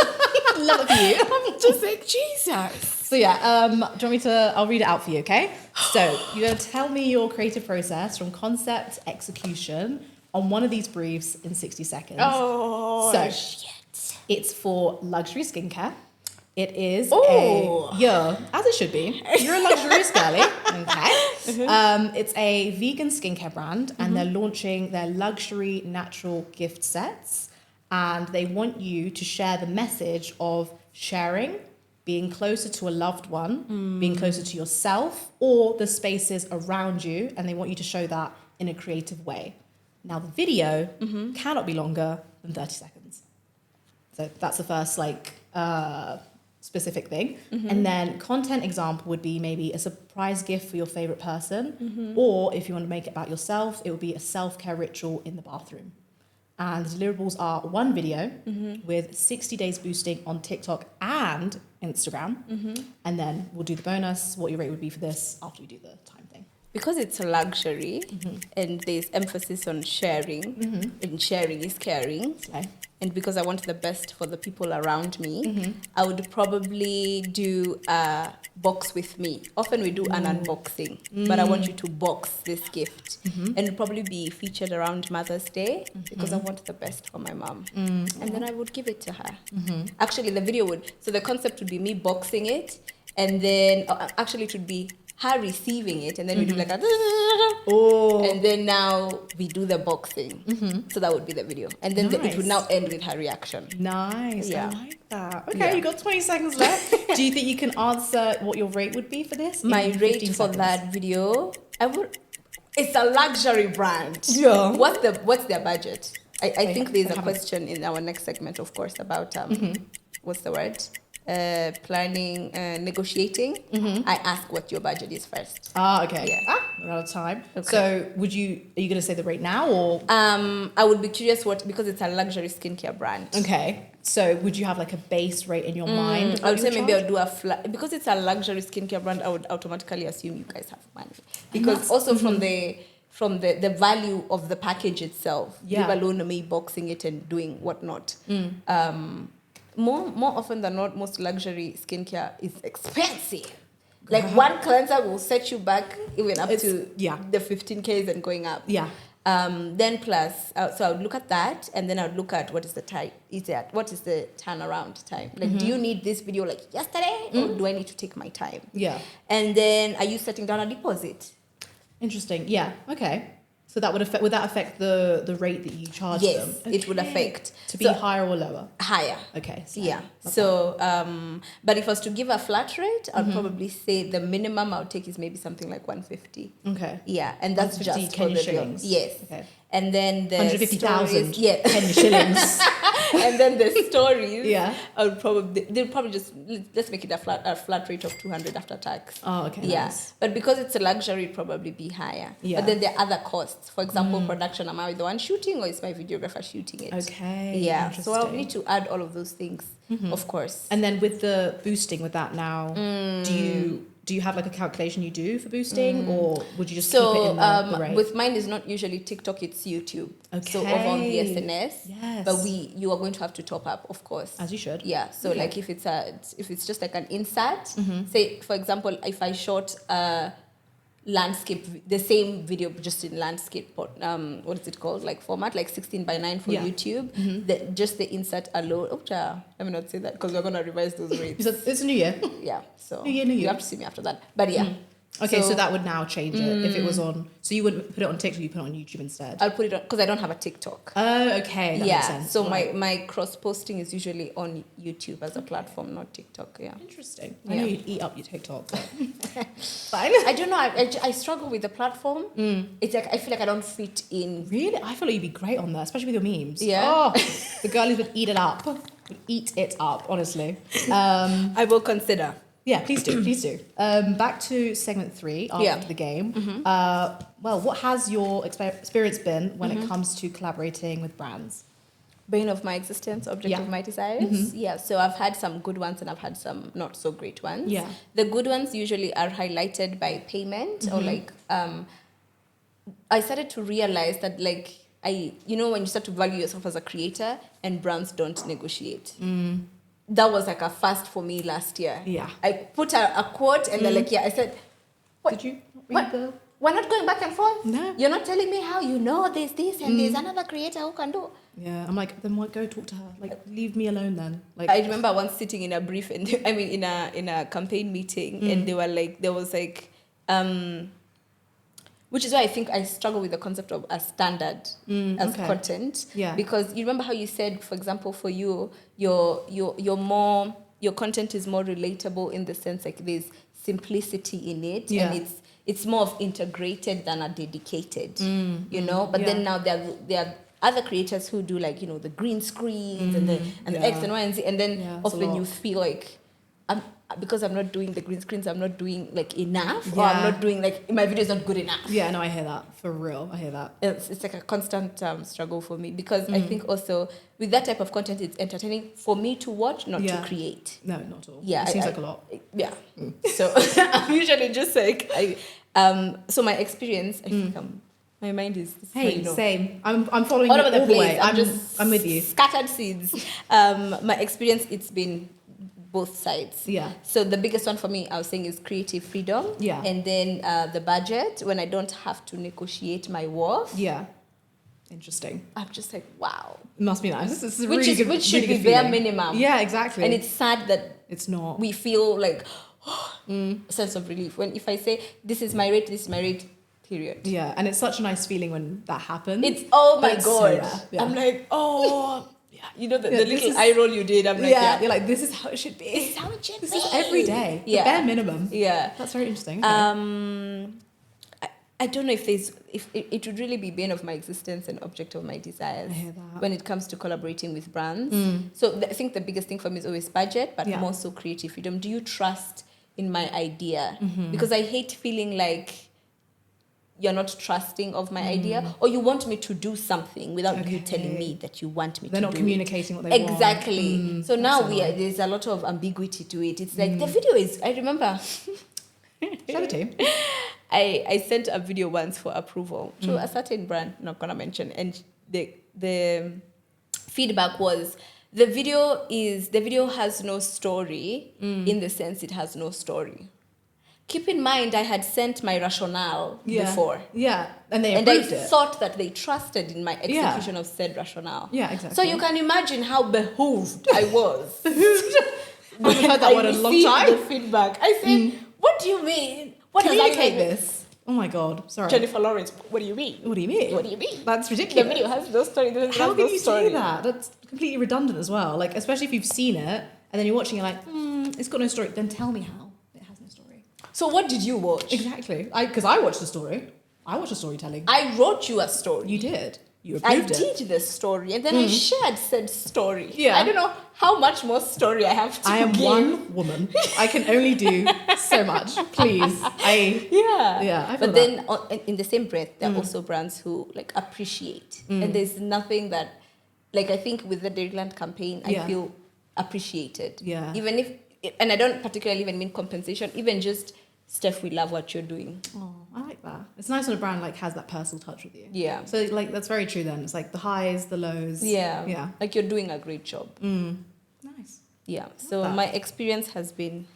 Love it for you. I'm just like, Jesus. So yeah, do you want me to, I'll read it out for you, okay? So you're going to tell me your creative process from concept to execution on one of these briefs in 60 seconds. Oh, so, shit. It's for luxury skincare. It is as it should be. You're a luxurious girly, okay? It's a vegan skincare brand, and they're launching their luxury natural gift sets, and they want you to share the message of sharing, being closer to a loved one, being closer to yourself, or the spaces around you, and they want you to show that in a creative way. Now, the video cannot be longer than 30 seconds. So that's the first, specific thing. And then content example would be maybe a surprise gift for your favorite person, or if you want to make it about yourself, it would be a self-care ritual in the bathroom. And the deliverables are one video with 60 days boosting on TikTok and Instagram. And then we'll do the bonus, what your rate would be for this after we do the time thing. Because it's a luxury and there's emphasis on sharing, and sharing is caring. and because I want the best for the people around me, I would probably do a box with me. Often we do an unboxing, but I want you to box this gift. And it'll probably be featured around Mother's Day because I want the best for my mom. And then I would give it to her. Actually, the video would, so the concept would be me boxing it, and then actually it would be her receiving it, and then we do like a and then now we do the boxing. So that would be the video, and then it would now end with her reaction. Nice. Yeah. I like that. Okay, you got 20 seconds left. Do you think you can answer what your rate would be for this? My rate for that video, it's a luxury brand. Yeah. What's their budget? I think there's a question in our next segment, of course, about what's the word? Planning, negotiating. I ask what your budget is first. Okay. Yeah. We're out of time. Okay. So are you going to say the rate now or? I would be curious because it's a luxury skincare brand. Okay. So would you have like a base rate in your mind? I would say maybe I'll do a flat, because it's a luxury skincare brand, I would automatically assume you guys have money. Because also from the value of the package itself, leave alone me boxing it and doing whatnot. More often than not, most luxury skincare is expensive. Like one cleanser will set you back even up to the 15Ks and going up. Yeah. Then plus, so I would look at that, and then I would look at what is the time. What is the turnaround time? Like, do you need this video like yesterday, or do I need to take my time? Yeah. And then are you setting down a deposit? Interesting. Yeah. Okay. So that would affect the rate that you charge them? Yes, it would affect. To be higher or lower? Higher. Okay. Yeah. So, but if I was to give a flat rate, I'd probably say the minimum I would take is maybe something like 150. Okay. Yeah, and that's just for the shillings. Yes. Okay. And then the 150,000. Yeah. Kenyan shillings. And then the stories. Yeah. They'll probably just, let's make it a flat rate of 200 after tax. Oh, okay. Yeah. Nice. But because it's a luxury, it'd probably be higher. Yeah. But then there are other costs. For example, production. Am I the one shooting, or is my videographer shooting it? Okay. Yeah. So I'll need to add all of those things, of course. And then with the boosting with that now, do you have like a calculation you do for boosting, or would you just keep it in the rate? With mine is not usually TikTok, it's YouTube. Okay. So over on the SNS. Yes. But you are going to have to top up, of course. As you should. Yeah. So like if it's just like an insert, say for example, if I shot landscape, the same video just in landscape, what is it called, like format, like 16:9 for YouTube, just the insert alone. Let me not say that because we're going to revise those rates. It's a new year. Yeah, so New year. you have to see me after that, but yeah. Okay, so that would now change it if it was on. So you wouldn't put it on TikTok, you put it on YouTube instead. I'll put it on because I don't have a TikTok. Oh, okay, that makes sense. So my cross posting is usually on YouTube as a platform, not TikTok. Yeah, interesting. I know you'd eat up your TikTok, but fine. I don't know. I struggle with the platform. It's like I feel like I don't fit in. Really, I feel like you'd be great on there, especially with your memes. Yeah. Oh, the girlies would eat it up. Would eat it up, honestly. I will consider. Yeah, please do. Back to segment 3 after the game. Well, what has your experience been when it comes to collaborating with brands? Bane of my existence, object of my desires. Yeah, so I've had some good ones and I've had some not so great ones. Yeah. The good ones usually are highlighted by payment or like, I started to realize that like, when you start to value yourself as a creator and brands don't negotiate. That was like a first for me last year. Yeah. I put a quote and they're like, I said, what? Did you read the... We're not going back and forth? No. You're not telling me how there's this and there's another creator who can do. Yeah, I'm like, then go talk to her. Like, leave me alone then. Like, I remember once sitting in a brief and in a campaign meeting and they were like, there was like, which is why I think I struggle with the concept of a standard as content. Yeah. Because you remember how you said, for example, for you, your content is more relatable in the sense like there's simplicity in it and it's more of integrated than a dedicated, But then now there are other creators who do like, the green screens and the X and Y and Z, and then often you feel like because I'm not doing the green screens, I'm not doing like enough, or I'm not doing like my video is not good enough. Yeah, no, I hear that for real. I hear that. It's like a constant struggle for me because I think also with that type of content, it's entertaining for me to watch, not to create. No, not at all. Yeah, it seems like a lot. Yeah. So I'm usually just like so my experience, I think My mind is Hey, same. I'm following all you over the all the place. way. I'm with you. Scattered seeds. My experience, it's been both sides. Yeah. So the biggest one for me, I was saying, is creative freedom. Yeah. And then the budget, when I don't have to negotiate my worth. Yeah. Interesting. I'm just like, wow. It must be nice. This is a Which really is good, which should really be good bare feeling. minimum. Yeah, exactly. And it's sad that it's not. we feel like sense of relief when if I say this is my rate, period. Yeah, and it's such a nice feeling when that happens. It's oh my But it's so god. rare. Yeah. I'm like, oh yeah. You know the Yeah, this little is- eye roll you did. I'm like, yeah, yeah. you're like, this is how it should be. This is how it should This be. is every day. Yeah. The bare minimum. Yeah. That's very interesting. Okay. I don't know if it would really be bane of my existence and object of my desires I hear that. when it comes to collaborating with brands. So I think the biggest thing for me is always budget, but Yeah. more so creative freedom. Do you trust in my idea? Mm-hmm. Because I hate feeling like you're not trusting of my idea, or you want me to do something without you telling me that you want me They're to not do communicating what they want. exactly. So now that's there's a lot of ambiguity to it. It's like the video is. I remember. Show the team. I sent a video once for approval to a certain brand, not gonna mention, and the feedback was the video has no story in the sense it has no story. Keep in mind, I had sent my rationale before. Yeah, and they And I approved it. thought that they trusted in my execution of said rationale. Yeah, exactly. So you can imagine how behooved I was. I've heard that word in a long received time. the feedback. I said, what do you mean? What does that Communicate mean? this. Oh my god, sorry. Jennifer Lawrence, what do you mean? What do you mean? What do you mean? That's The ridiculous. video has no story. It doesn't How have can no you story. say that? That's completely redundant as well. Like, especially if you've seen it and then you're watching, you're like, it's got no story. Then tell me how it has no story. So what did you watch? Exactly. Because I watched the story. I watched the storytelling. I wrote you a story. You did. You I approved it. did the story, and then I shared said story. Yeah. I don't know how much more story I have to I am give. one woman. I can only do so much. Please. Yeah. I feel But then in the same breath, there are also brands who like appreciate. And there's nothing that, like I think with the Dairyland campaign, I Yeah. feel appreciated. Yeah. Even if, and I don't particularly even mean compensation, even just, Steph, we love what you're doing. Oh, I like that. It's nice when a brand like has that personal touch with you. Yeah. So like that's very true then. It's like the highs, the lows. Yeah. Yeah. Like you're doing a great job. Nice. Yeah. So that. my experience has been,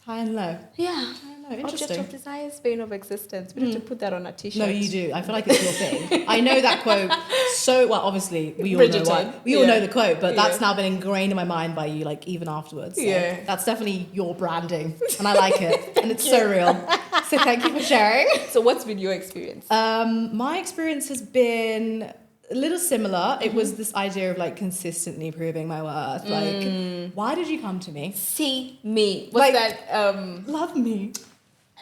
High and low. yeah. I don't know. Object Interesting. of desire, bane of existence. We need to put that on a t-shirt. No, you do. I feel like it's your thing. I know that quote so well. Obviously, we all know Bridgerton. why. We all Yeah. know the quote, but that's Yeah. now been ingrained in my mind by you, like even afterwards. So Yeah. that's definitely your branding, and I like it, and it's so real. So thank you for sharing. So what's been your experience? My experience has been a little similar. It was this idea of like consistently proving my worth. Like, why did you come to me? See me. What's Like- that? Love me.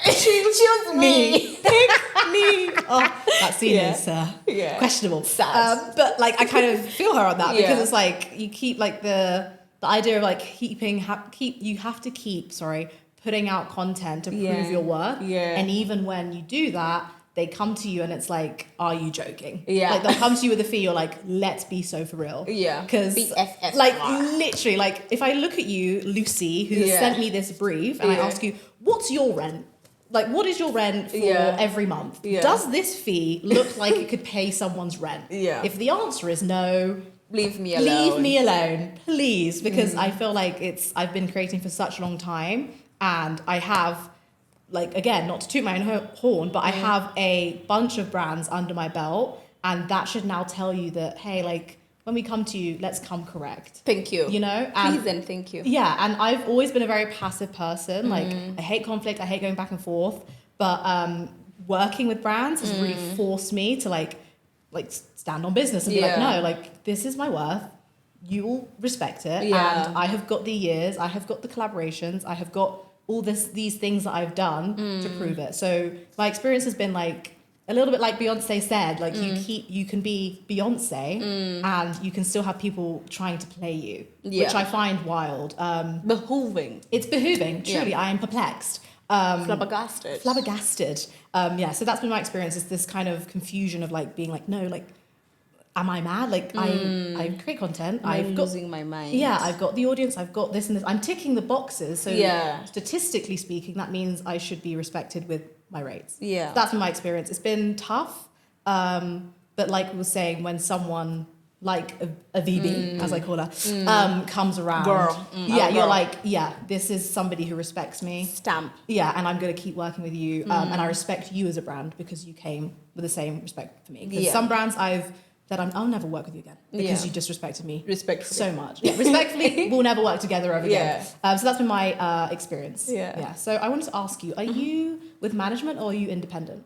Choose me. Pick me. Oh, that scene Yeah. is Yeah. questionable. Sad. But like, I kind of feel her on that because Yeah. it's like you keep like the idea of like you have to keep putting out content to prove Yeah. your worth. Yeah. And even when you do that, they come to you and it's like, are you joking? Yeah. Like they'll come to you with a fee. You're like, let's be so for real. Yeah. Because BFF. like literally, like if I look at you, Lucy, who Yeah. sent me this brief, and I Yeah. ask you, what's your rent? Like, what is your rent for Yeah. every month? Yeah. Does this fee look like it could pay someone's rent? Yeah. If the answer is no, Leave me alone. leave me alone, please, because I feel like I've been creating for such a long time, and I have, like, again, not to toot my own horn, but I have a bunch of brands under my belt, and that should now tell you that, hey, like, when we come to you, let's come correct. Thank you. You know? Please and thank you. Yeah, and I've always been a very passive person. Like, I hate conflict, I hate going back and forth, but working with brands has really forced me to like stand on business and be like, Yeah. no, like, this is my worth. You will respect it. Yeah. And I have got the years, I have got the collaborations, I have got all these things that I've done to prove it. So my experience has been like a little bit like Beyonce said, like you can be Beyonce and you can still have people trying to play you, Yeah. which I find wild. Behooving. It's behooving, truly. Yeah. I am perplexed. Flabbergasted. Yeah, so that's been my experience, is this kind of confusion of like being like, no, like, am I mad? Like I create content. I'm losing my mind. Yeah, I've got the audience, I've got this and this. I'm ticking the boxes. So Yeah. statistically speaking, that means I should be respected with my rates. Yeah. That's been my experience. It's been tough. But like we were saying, when someone like a VB, as I call her, comes around, you're like, this is somebody who respects me. Stamp. Yeah, and I'm going to keep working with you. And I respect you as a brand because you came with the same respect for me. Because some brands I'll never work with you again because you disrespected me so much. Yeah, respectfully, we'll never work together ever again. So that's been my experience. Yeah. So I wanted to ask you, are you with management or are you independent?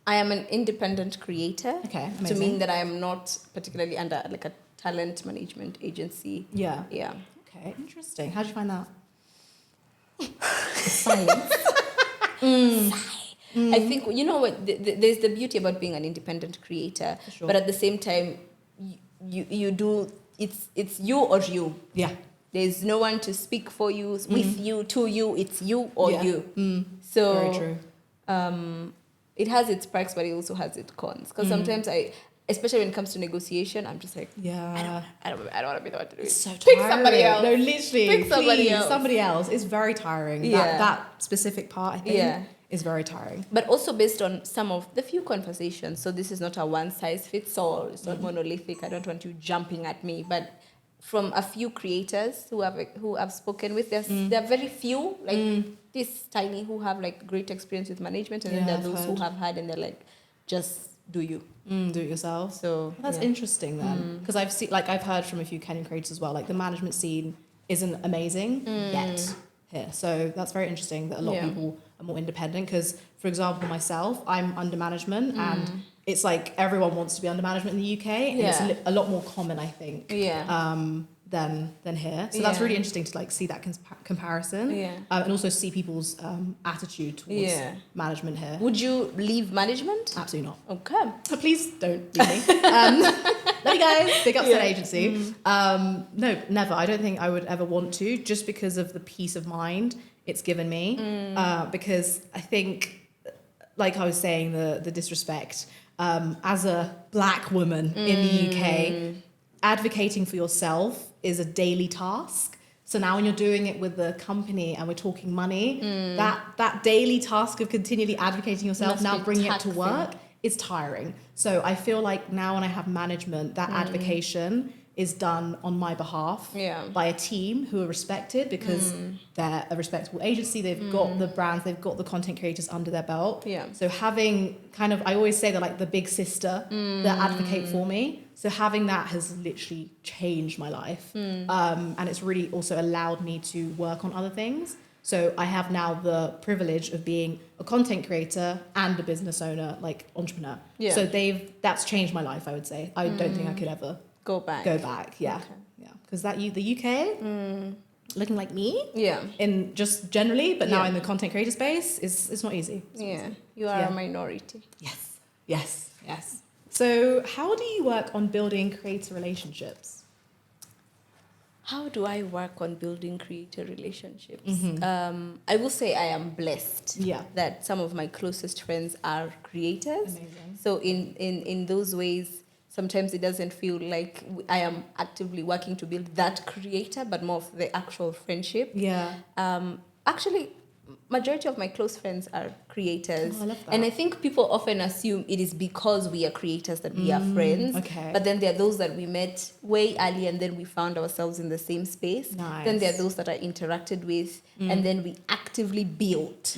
I am an independent creator. Okay, amazing. To mean that I am not particularly under like a talent management agency. Yeah. Okay, interesting. How did you find that? Silence. I think, you know what, there's the beauty about being an independent creator, but at the same time, you do, it's you or you. Yeah. There's no one to speak for you, with you, to you, it's you or you. So, very true. It has its perks, but it also has its cons. Because sometimes especially when it comes to negotiation, I'm just like, I don't want to be the one to do it. It's so tiring. Pick somebody else. No, literally. Pick somebody else. Somebody else. It's very tiring. Yeah. That specific part, I think, is very tiring. But also based on some of the few conversations. So this is not a one size fits all. It's not monolithic. I don't want you jumping at me. But from a few creators who I've spoken with, there are very few, like this tiny, who have like great experience with management, and then there are those who have had, and they're like, just do you. Do it yourself. So that's interesting then, because I've heard from a few Kenyan creators as well. Like the management scene isn't amazing yet here, so that's very interesting that a lot of people are more independent. Because, for example, myself, I'm under management, and it's like everyone wants to be under management in the UK, and it's a lot more common, I think, than here. So that's really interesting to like see that comparison, and also see people's attitude towards management here. Would you leave management? Absolutely not. Okay. Please don't leave me. Love you guys. Big ups to that agency. No, never. I don't think I would ever want to, just because of the peace of mind it's given me. Because I think, like I was saying, the disrespect. As a black woman in the UK, advocating for yourself is a daily task. So now when you're doing it with the company and we're talking money, that daily task of continually advocating yourself, now bringing it to work, is tiring. So I feel like now when I have management, that advocation is done on my behalf by a team who are respected, because they're a respectable agency. They've got the brands, they've got the content creators under their belt. So having kind of, I always say they're like the big sister that advocate for me. So having that has literally changed my life. And it's really also allowed me to work on other things. So I have now the privilege of being a content creator and a business owner, like entrepreneur. So that's changed my life, I would say. I don't think I could ever go back. Because the UK, looking like me, in just generally, but now in the content creator space, it's not easy. You are a minority. Yes. So how do you work on building creator relationships? How do I work on building creator relationships? I will say I am blessed that some of my closest friends are creators. Amazing. So in those ways, sometimes it doesn't feel like I am actively working to build that creator, but more of the actual friendship. Actually, majority of my close friends are creators. I love that. And I think people often assume it is because we are creators that we are friends. But then there are those that we met way early and then we found ourselves in the same space. Then there are those that I interacted with and then we actively built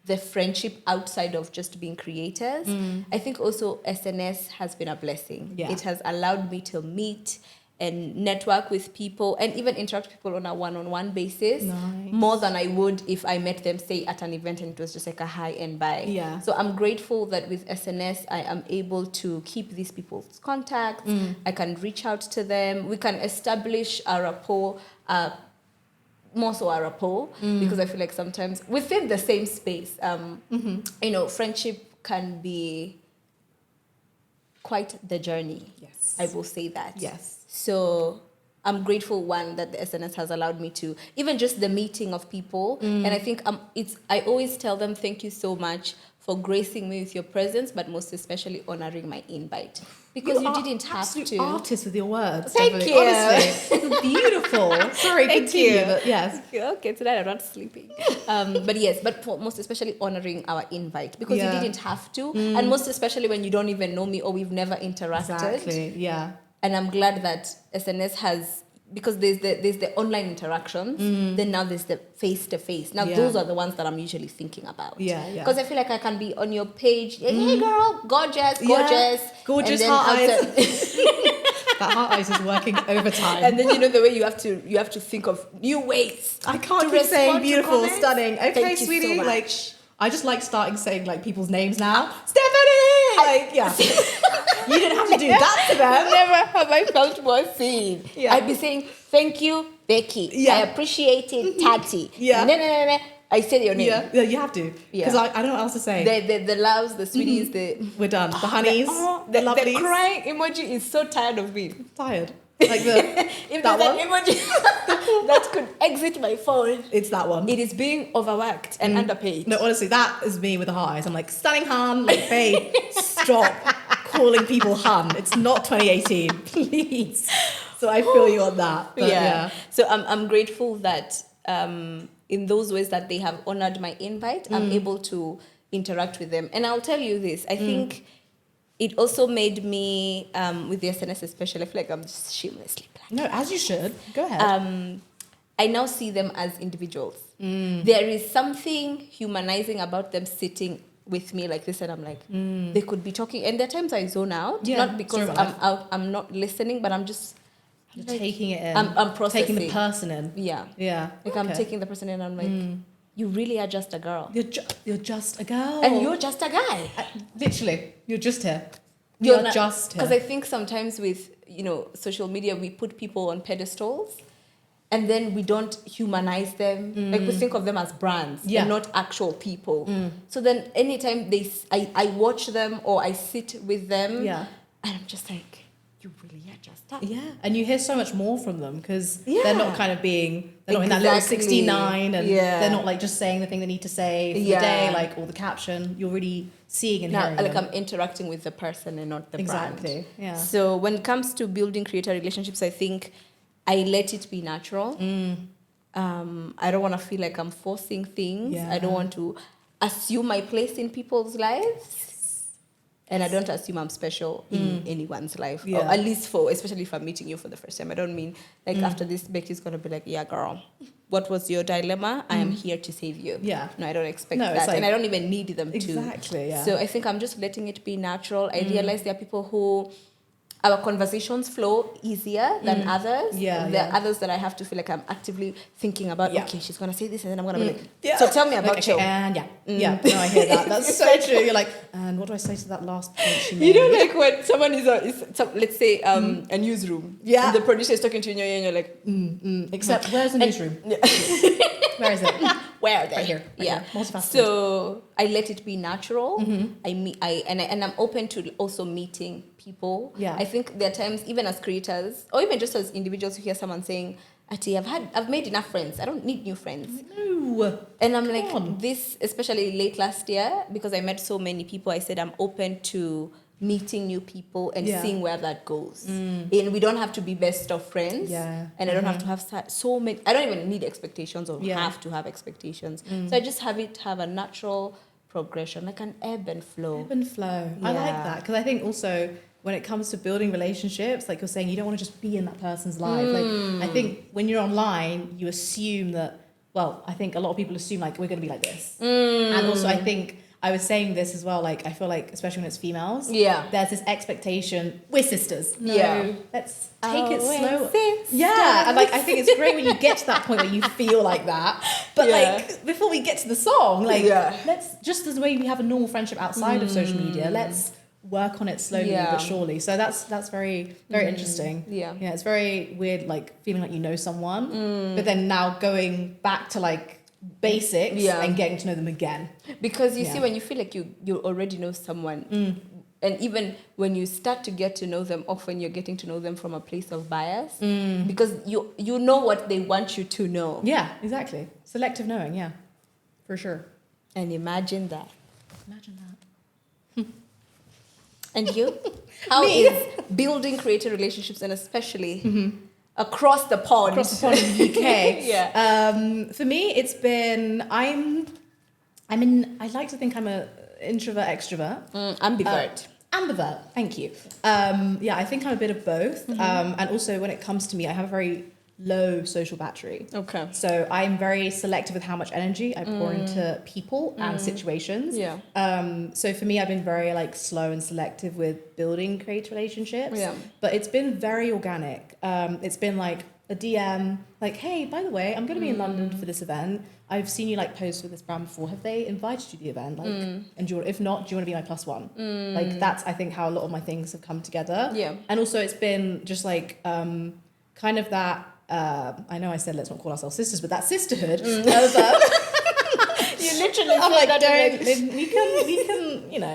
the friendship outside of just being creators. I think also SNS has been a blessing. It has allowed me to meet and network with people and even interact with people on a one-on-one basis more than I would if I met them, say, at an event and it was just like a hi and bye. So I'm grateful that with SNS, I am able to keep these people's contacts. I can reach out to them. We can establish a rapport, more so a rapport, because I feel like sometimes within the same space, you know, friendship can be quite the journey. I will say that. So I'm grateful, one, that the SNS has allowed me to, even just the meeting of people. And I think I always tell them, thank you so much for gracing me with your presence, but most especially honoring my invite. Because you didn't have to. Artist with your words. Thank you. Honestly, beautiful. beautiful. Sorry, Thank continue. you. But yes. Okay, tonight I'm not sleeping. But yes, but for most especially honoring our invite because you didn't have to. And most especially when you don't even know me or we've never interacted. Exactly. Yeah. And I'm glad that SNS has, because there's the online interactions, then now there's the face-to-face. Now those are the ones that I'm usually thinking about. Yeah. Because I feel like I can be on your page, hey girl, gorgeous. Gorgeous and then heart eyes. That heart eyes is working overtime. And then the way you have to think of new ways. I can't to keep saying respond to beautiful, comments. stunning. Okay, Thank you sweetie. so Like, much. I just like starting saying like people's names now. Stephanie. Like, yeah. You didn't have to do that to them. Never have I felt more seen. Yeah. I'd be saying, thank you, Becky. Yeah. I appreciate it, Tati. Yeah. No. I said your name. Yeah, you have to. Because I don't know what else to say. The loves, the sweeties, We're done. The honeys, the lovelies. The crying emoji is so tired of me. Tired. Like the If that there's one. an emoji that could exit my phone, It's that one. it is being overworked and underpaid. No, honestly, that is me with the heart eyes. I'm like, stunning hun, like, babe, stop calling people hun. It's not 2018, please. So I feel you on that. But yeah. So I'm grateful that in those ways that they have honored my invite, I'm able to interact with them. And I'll tell you this, I think it also made me, with the SNS especially, I feel like I'm just shamelessly black. No, as you should. Go ahead. I now see them as individuals. There is something humanizing about them sitting with me like this, and I'm like, they could be talking. And there are times I zone out, not because I'm not listening, but I'm just You're taking it in. I'm processing. Taking the person in. Yeah. Yeah. Like I'm taking the person in, and I'm like, you really are just a girl. You're just a girl. And you're just a guy. Literally, you're just here. You're just here. Because I think sometimes with, social media, we put people on pedestals and then we don't humanize them. Like we think of them as brands and not actual people. So then anytime I watch them or I sit with them, and I'm just like, you really are just that. Yeah, and you hear so much more from them because they're not kind of being, they're not in that little 69 and they're not like just saying the thing they need to say for the day, like, or the caption. You're really seeing and hearing like them. I'm interacting with the person and not the brand. Exactly, yeah. So when it comes to building creator relationships, I think I let it be natural. I don't want to feel like I'm forcing things. I don't want to assume my place in people's lives. And I don't assume I'm special in anyone's life. Or at least especially if I'm meeting you for the first time. I don't mean like after this, Becky's going to be like, yeah, girl, what was your dilemma? I am here to save you. Yeah. No, I don't expect that. Like, and I don't even need them to. Exactly, yeah. So I think I'm just letting it be natural. I realize there are people who, our conversations flow easier than others. There are others that I have to feel like I'm actively thinking about, okay, she's going to say this and then I'm going to be like, so tell me about you. And no, I hear that. That's so true. You're like, and what do I say to that last point she made? Like when someone let's say, a newsroom. Yeah. And the producer is talking to you and you're like, except where's the newsroom? Where is it? Where are they? Right here. Yeah. Multifaceted. So I let it be natural. And I'm open to also meeting people. Yeah. I think there are times, even as creators, or even just as individuals, you hear someone saying, Ati, I've made enough friends. I don't need new friends. No. And I'm like, this, especially late last year, because I met so many people, I said I'm open to meeting new people and seeing where that goes. And we don't have to be best of friends. Yeah. And I don't have to have so many, I don't even need expectations or have to have expectations. So I just have a natural progression, like an ebb and flow. Ebb and flow. I like that because I think also when it comes to building relationships, like you're saying, you don't want to just be in that person's life. Like I think when you're online, you assume that, well, I think a lot of people assume like we're going to be like this. And also I think I was saying this as well, like I feel like especially when it's females, there's this expectation, we're sisters. No, let's take it slow. Yeah, and like I think it's great when you get to that point where you feel like that. But like before we get to the song, like let's, just as the way we have a normal friendship outside of social media, let's work on it slowly but surely. So that's very, very interesting. Yeah, it's very weird, like feeling like you know someone, but then now going back to like basics and getting to know them again. Because you see, when you feel like you already know someone, and even when you start to get to know them, often you're getting to know them from a place of bias, because you know what they want you to know. Yeah, exactly. Selective knowing, yeah, for sure. And imagine that. Imagine that. And you? How is building creative relationships, and especially across the pond. Across the pond in the UK. Yeah. For me, it's been, I like to think I'm a introvert, extrovert. Ambivert. Ambivert, thank you. I think I'm a bit of both. And also when it comes to me, I have a very low social battery. Okay. So I'm very selective with how much energy I pour into people and situations. Yeah. So for me, I've been very like slow and selective with building creative relationships. Yeah. But it's been very organic. It's been like a DM, like, hey, by the way, I'm going to be in London for this event. I've seen you like post with this brand before. Have they invited you to the event? Like, and if not, do you want to be my +1? Like that's, I think, how a lot of my things have come together. Yeah. And also it's been just like kind of that, I know I said let's not call ourselves sisters, but that sisterhood of You literally I'm said like, that.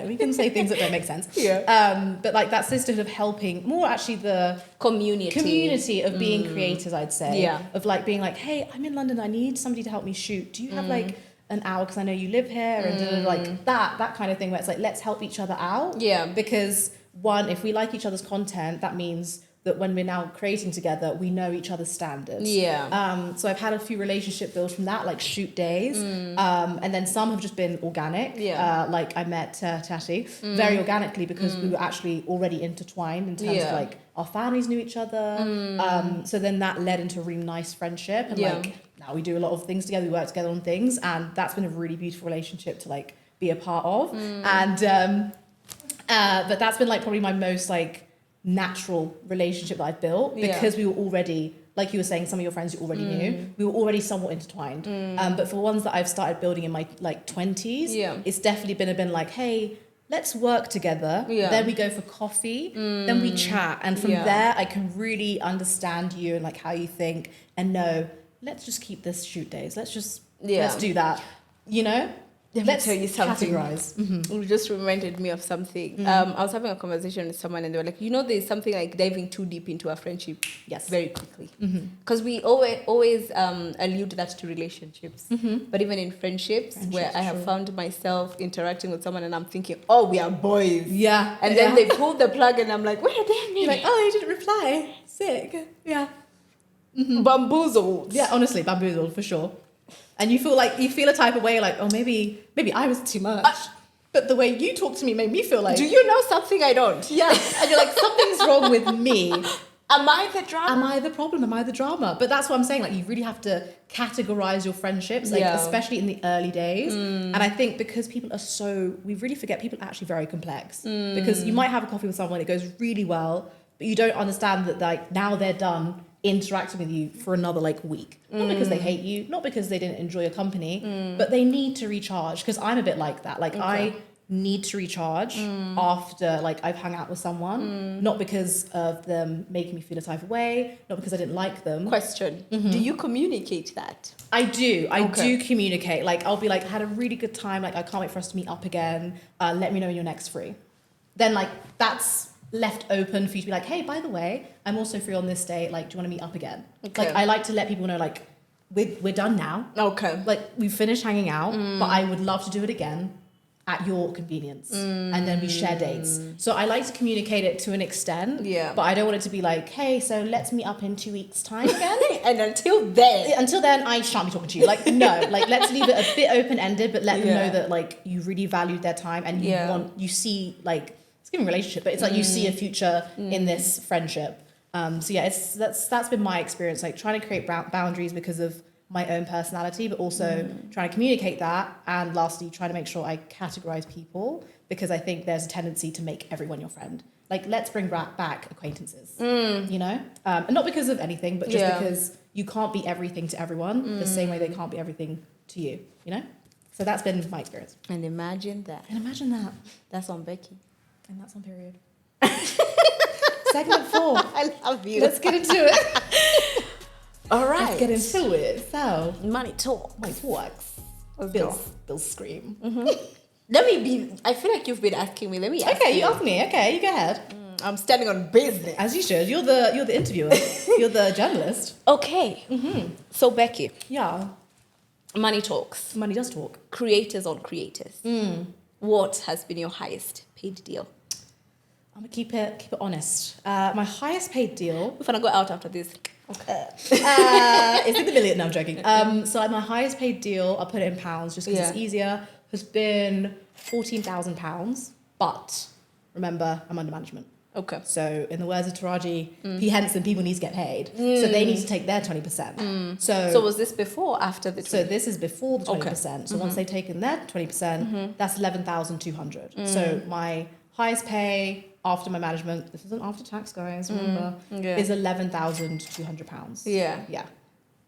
we can say things that don't make sense. Yeah. But like that sisterhood of helping, more actually the community of being creators, I'd say. Yeah. Of like being like, hey, I'm in London, I need somebody to help me shoot. Do you have like an hour because I know you live here and like that kind of thing where it's like let's help each other out. Yeah. Because one, if we like each other's content, that means that when we're now creating together, we know each other's standards. Yeah. So I've had a few relationship builds from that, like shoot days. And then some have just been organic. Yeah. Like I met Tati very organically because we were actually already intertwined in terms of like our families knew each other. So then that led into a really nice friendship. And like now we do a lot of things together. We work together on things. And that's been a really beautiful relationship to like be a part of. And but that's been like probably my most like natural relationship that I've built because we were already, like you were saying, some of your friends you already knew, we were already somewhat intertwined. But for ones that I've started building in my like 20s, it's definitely been like, hey, let's work together. Then we go for coffee, then we chat. And from there, I can really understand you and like how you think and know, let's just keep this shoot days. Let's do that, you know? Let me tell you something. Categorize. It just reminded me of something. I was having a conversation with someone and they were like, there's something like diving too deep into a friendship very quickly. Because we always allude that to relationships. But even in friendships where I have found myself interacting with someone and I'm thinking, oh, we are boys. Yeah. And then they pull the plug and I'm like, wait a minute. You're like, oh, you didn't reply. Sick. Yeah. Bamboozled. Yeah, honestly, bamboozled for sure. And you feel a type of way like, oh, maybe I was too much. But the way you talk to me made me feel like, do you know something I don't? Yeah. And you're like, something's wrong with me. Am I the drama? Am I the problem? Am I the drama? But that's what I'm saying. Like, you really have to categorize your friendships, like especially in the early days. And I think because we really forget people are actually very complex. Because you might have a coffee with someone, it goes really well, but you don't understand that like now they're done interacting with you for another like week. Not because they hate you, not because they didn't enjoy your company, but they need to recharge. Because I'm a bit like that. Like I need to recharge after like I've hung out with someone, not because of them making me feel a type of way, not because I didn't like them. Question. Do you communicate that? I do. I do communicate. Like I'll be like, I had a really good time. Like I can't wait for us to meet up again. Let me know when you're next free. Then like that's left open for you to be like, hey, by the way, I'm also free on this day. Like, do you want to meet up again? Like I like to let people know like we're done now. Okay. Like we've finished hanging out, but I would love to do it again at your convenience. And then we share dates. So I like to communicate it to an extent. Yeah. But I don't want it to be like, hey, so let's meet up in 2 weeks' time again. And until then, I shan't be talking to you. Like, no, like let's leave it a bit open-ended, but let them know that like you really valued their time and you see like, it's giving relationship, but it's like you see a future in this friendship. So yeah, that's been my experience, like trying to create boundaries because of my own personality, but also trying to communicate that. And lastly, trying to make sure I categorize people because I think there's a tendency to make everyone your friend. Like, let's bring back acquaintances, you know? And not because of anything, but just because you can't be everything to everyone the same way they can't be everything to you, you know? So that's been my experience. And imagine that. That's on Becky. And that's on period. Segment 4. I love you. Let's get into it. All right. Let's get into it. So, money talk. Money talks. Bill's scream. I feel like you've been asking me. Let me ask you. Okay, you ask me. Okay, you go ahead. I'm standing on business. As you should. You're the interviewer. You're the journalist. Okay. So, Becky. Yeah. Money talks. Money does talk. Creators on creators. What has been your highest paid deal? I'm gonna keep it honest. My highest paid deal. We're gonna go out after this. Okay. It's in the million. No, I'm joking. So my highest paid deal, I'll put it in pounds just because it's easier, has been £14,000. But remember, I'm under management. Okay. So in the words of Taraji P. Henson, people need to get paid. So they need to take their 20%. So was this before or after the 20%? So this is before the 20%. Okay. So once they've taken their 20%, that's 11,200. So my highest pay after my management, this isn't after tax, guys, remember, is £11,200. Yeah. Yeah.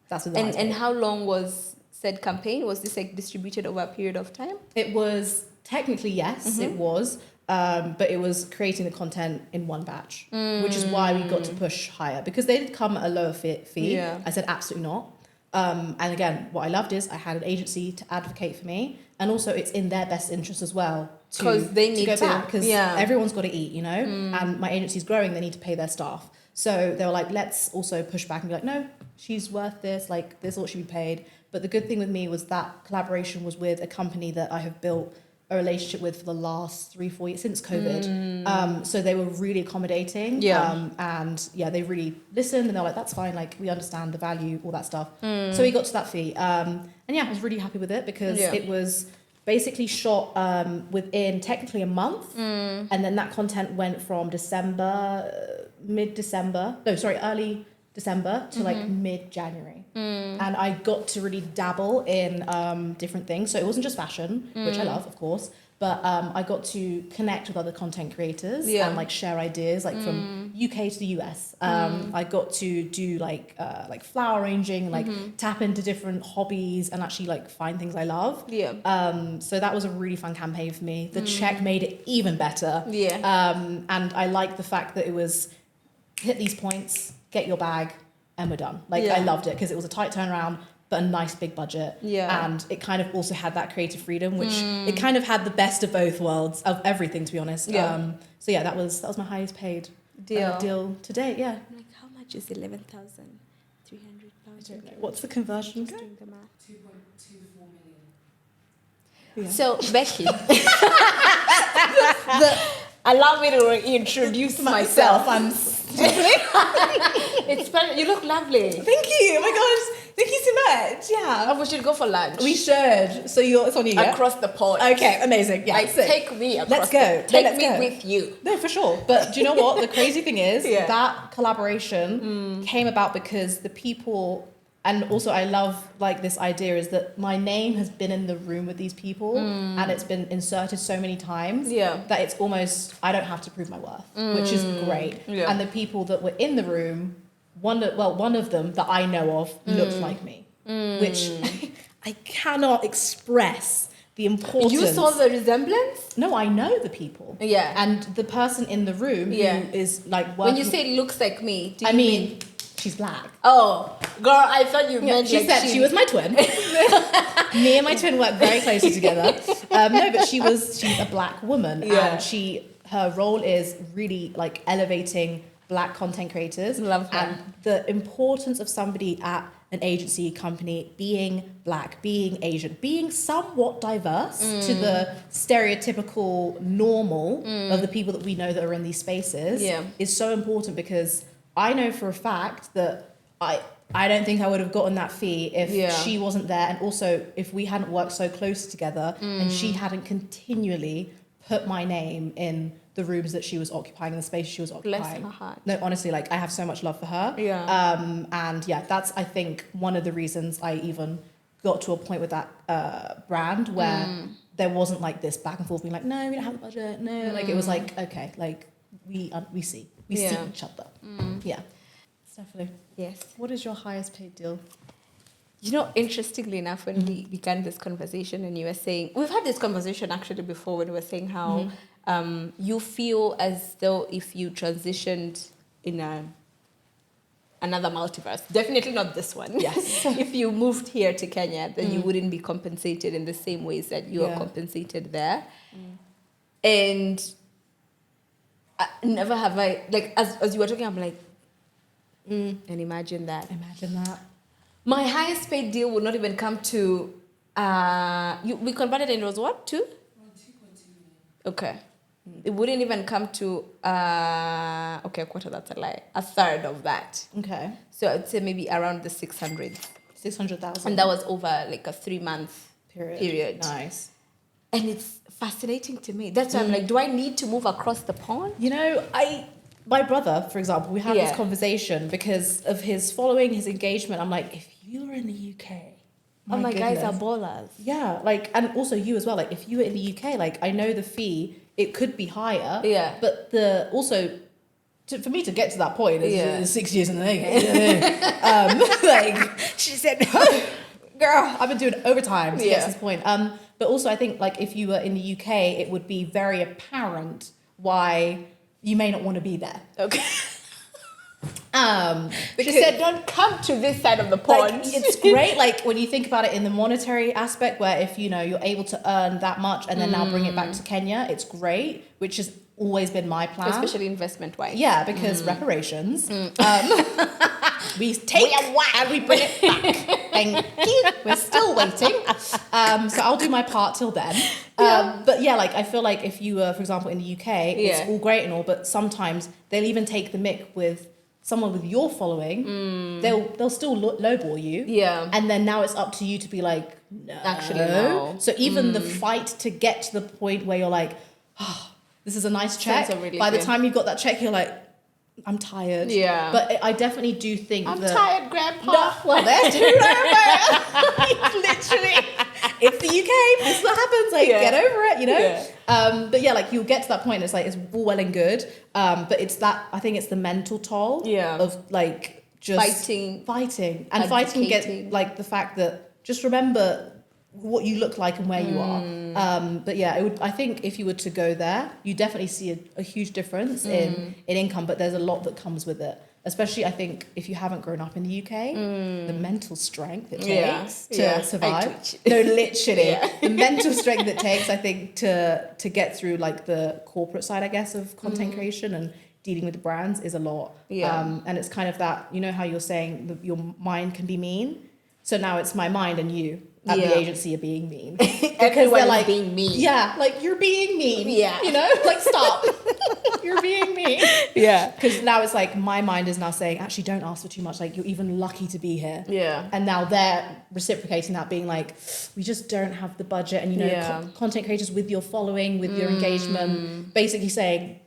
That's what the highest And pay. how long was said campaign? Was this like distributed over a period of time? It was technically, yes, it was. But it was creating the content in one batch, which is why we got to push higher, because they did come at a lower fee. Yeah. I said absolutely not. And again, what I loved is I had an agency to advocate for me, and also it's in their best interest as well Because they need go to, back, because everyone's got to eat, you know. And my agency's growing; they need to pay their staff. So they were like, let's also push back and be like, no, she's worth this. Like, this is what she'd be paid. But the good thing with me was that collaboration was with a company that I have built a relationship with for the last 3-4 years since COVID. So they were really accommodating. And they really listened, and they're like, that's fine, like we understand the value, all that stuff. So we got to that fee. And I was really happy with it, because it was basically shot within technically a month. And then that content went from early December to like mid-January. And I got to really dabble in different things. So it wasn't just fashion, which I love, of course, but I got to connect with other content creators and like share ideas, like from UK to the US. I got to do like flower arranging, like tap into different hobbies and actually like find things I love. So that was a really fun campaign for me. The check made it even better. And I like the fact that it was hit these points, get your bag, and we're done. Like, I loved it because it was a tight turnaround, but a nice big budget. And it kind of also had that creative freedom, which it kind of had the best of both worlds, of everything, to be honest. So that was my highest paid deal to date. Yeah. Like, how much is 11,300 pounds? What's the conversion? Just doing the math. 2.24 million. Yeah. So Becky, allow me to introduce myself. It's you look lovely. Thank you. Oh my gosh. Thank you so much. Yeah. Oh, we should go for lunch. We should. So it's on you. Yeah? Across the pond. Okay, amazing. Yeah. Like, take me across. Let's go. Take me with you. No, for sure. But do you know what? The crazy thing is that collaboration came about because the people, and also I love like this idea is that my name has been in the room with these people and it's been inserted so many times that it's almost, I don't have to prove my worth, which is great. And the people that were in the room, one of them that I know of looked like me, which I cannot express the importance. You saw the resemblance? No, I know the people. Yeah. And the person in the room who is like working. When you say it looks like me, do you mean she's black. Oh, girl, I thought you meant she like said she was my twin. Me and my twin work very closely together. No, but she's a black woman, and her role is really like elevating black content creators. Love her. And the importance of somebody at an agency company being black, being Asian, being somewhat diverse to the stereotypical normal of the people that we know that are in these spaces is so important, because I know for a fact that I don't think I would have gotten that fee if she wasn't there, and also if we hadn't worked so close together and she hadn't continually put my name in the rooms that she was occupying, in the space she was occupying. Bless her heart. No, honestly, like I have so much love for her. And that's I think one of the reasons I even got to a point with that brand where there wasn't like this back and forth being like, no, we don't have the budget. No, like it was like, okay, like we see each other. Yeah. Stephanie. Yes. What is your highest paid deal? You know, interestingly enough, when we began this conversation and you were saying, we've had this conversation actually before when we were saying how you feel as though if you transitioned in another multiverse, definitely not this one. Yes. If you moved here to Kenya, then you wouldn't be compensated in the same ways that you are compensated there. And never have I, like, as you were talking, I'm like, and imagine that. Imagine that. My highest paid deal would not even come to, we converted and it was what, 2? 2.2 million. Okay. it wouldn't even come to okay, a quarter, that's a lie, a third of that. Okay. So I'd say maybe around the 600s. 600,000. And that was over like a 3-month period. Nice. And it's fascinating to me. That's why I'm like, do I need to move across the pond? You know, my brother, for example, we had this conversation because of his following, his engagement. I'm like, if you were in the UK, Oh my goodness. guys are ballers. Yeah, like, and also you as well. Like, if you were in the UK, like, I know the fee, it could be higher. Yeah. But for me to get to that point is 6 years in the making. Like, She said, girl, I've been doing overtime to get to this point. But also I think like if you were in the UK, it would be very apparent why you may not want to be there. okay. Because She said, don't come to this side of the pond. like, it's great, like when you think about it in the monetary aspect, where if you know you're able to earn that much and then now bring it back to Kenya, it's great, which has always been my plan. Especially investment wise. Yeah, because reparations. We take and we bring it back. Thank you. We're still waiting. So I'll do my part till then. But yeah, like I feel like if you were, for example, in the UK, it's all great and all, but sometimes they'll even take the mick with someone with your following. They'll still lowball you. Yeah. And then now it's up to you to be like, no. Actually, no. So even the fight to get to the point where you're like, oh, this is a nice check. Really By the good. time you got that check, you're like, I'm tired. Yeah. But I definitely do think I'm that... tired, Grandpa. No, well, there's literally, it's the UK. This is what happens. Like, get over it, you know? Yeah. But yeah, like you'll get to that point. It's like, it's all well and good. But it's that, I think it's the mental toll of like just fighting. And fighting get like the fact that just remember what you look like and where you are. But yeah, I think if you were to go there, you definitely see a huge difference in income, but there's a lot that comes with it. Especially, I think, if you haven't grown up in the UK, the mental strength it takes to survive. No, literally. The mental strength it takes, I think, to get through, like, the corporate side, I guess, of content creation and dealing with the brands is a lot. And it's kind of that, you know how you're saying that your mind can be mean? So now it's my mind and you at the agency are being mean. Because they're like, being mean. Yeah, like, you're being mean. Yeah. You know? Like, stop. You're being mean. Yeah. Because now it's like my mind is now saying, actually, don't ask for too much. Like, you're even lucky to be here. Yeah. And now they're reciprocating that, being like, we just don't have the budget. And, you know, content creators with your following, with your engagement, basically saying,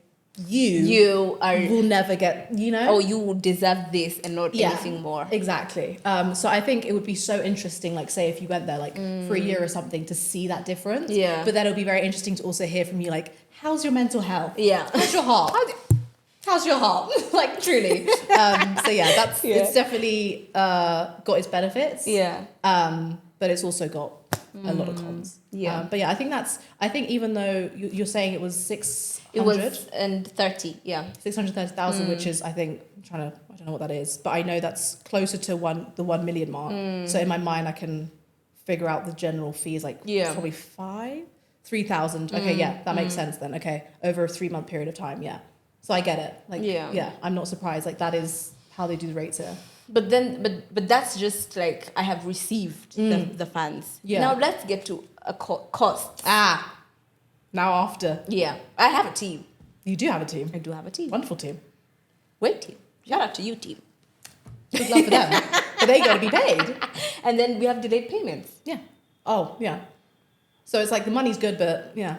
you will never get, you know? Oh, you deserve this and not anything more. Exactly. So I think it would be so interesting, like, say if you went there like for a year or something, to see that difference. Yeah. But then it would be very interesting to also hear from you, like, how's your mental health? Yeah. How's your heart? How's your heart? Like, truly. So yeah, that's it's definitely got its benefits. Yeah. But it's also got a lot of cons. Yeah. But yeah, I think even though you're saying it was 600. It was and 30, 630,000, which is, I think, I don't know what that is, but I know that's closer to the 1 million mark. So in my mind, I can figure out the general fees, like probably 3,000. Okay, that makes sense then. Okay, over a 3-month period of time, So I get it. Like, I'm not surprised. Like, that is how they do the rates here. But then, but that's just like I have received the funds. Yeah. Now let's get to a cost. Now after. Yeah, I have a team. You do have a team. I do have a team. Wonderful team. Great team. Shout out to you, team. Good luck for them. But they got to be paid. And then we have delayed payments. Yeah. Oh, yeah. So it's like the money's good, but yeah.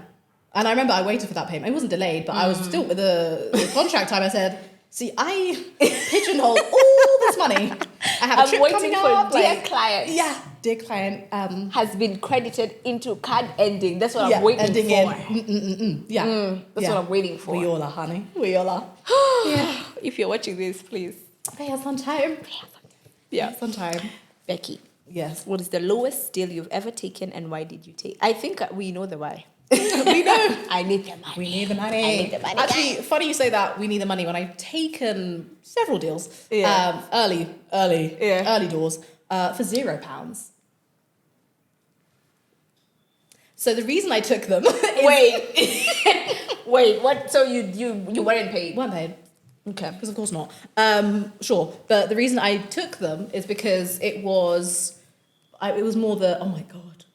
And I remember I waited for that payment. It wasn't delayed, but I was still with the contract time. I said, see, I pigeonhole all this money. I have a trip coming up. Dear client. Yeah, dear client. Has been credited into card ending. That's what I'm waiting ending for. That's what I'm waiting for. We all are, honey. We all are. Yeah. If you're watching this, please. Pay us on time. Yeah. Pay us on time. Becky. Yes. What is the lowest deal you've ever taken and why did you take? I think we know the why. We know. I need the money. We need the money. I need the money. Actually, funny you say that. We need the money. When I've taken several deals, early doors, for £0. So the reason I took them is... Wait, what? So you weren't paid? Weren't paid. Okay. Because of course not. Sure. But the reason I took them is because it was more the, oh my God,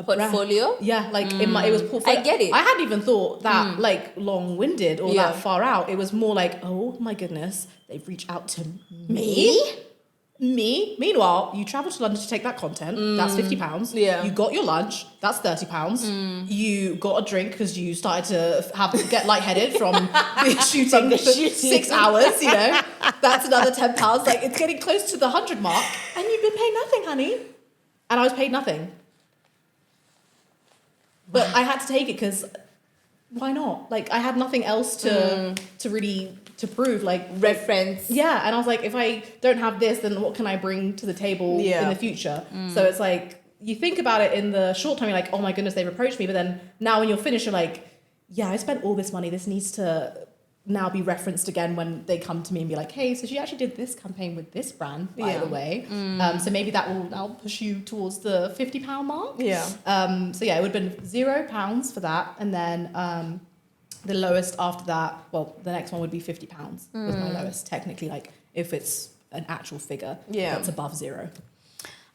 a Portfolio? brand. Yeah, like it was portfolio. I get it. I hadn't even thought that like long-winded or that far out. It was more like, oh my goodness, they've reached out to me. Meanwhile, you travel to London to take that content. That's £50. Yeah. You got your lunch. That's £30. You got a drink because you started to get lightheaded from shooting 6 hours. You know, that's another £10. Like it's getting close to the 100 mark, and you've been paid nothing, honey. And I was paid nothing. But I had to take it because why not? Like I had nothing else to really to prove, like Reference. yeah, and I was like, if I don't have this, then what can I bring to the table in the future? So it's like, you think about it in the short term, you're like, oh my goodness, they've approached me. But then now when you're finished, you're like, yeah, I spent all this money. This needs to now be referenced again when they come to me and be like, hey, so she actually did this campaign with this brand, by the way. So maybe that will now push you towards the £50 mark. Yeah. So yeah, it would have been £0 for that. And then the lowest after that, well, the next one would be £50 was my lowest, technically, like if it's an actual figure that's above 0.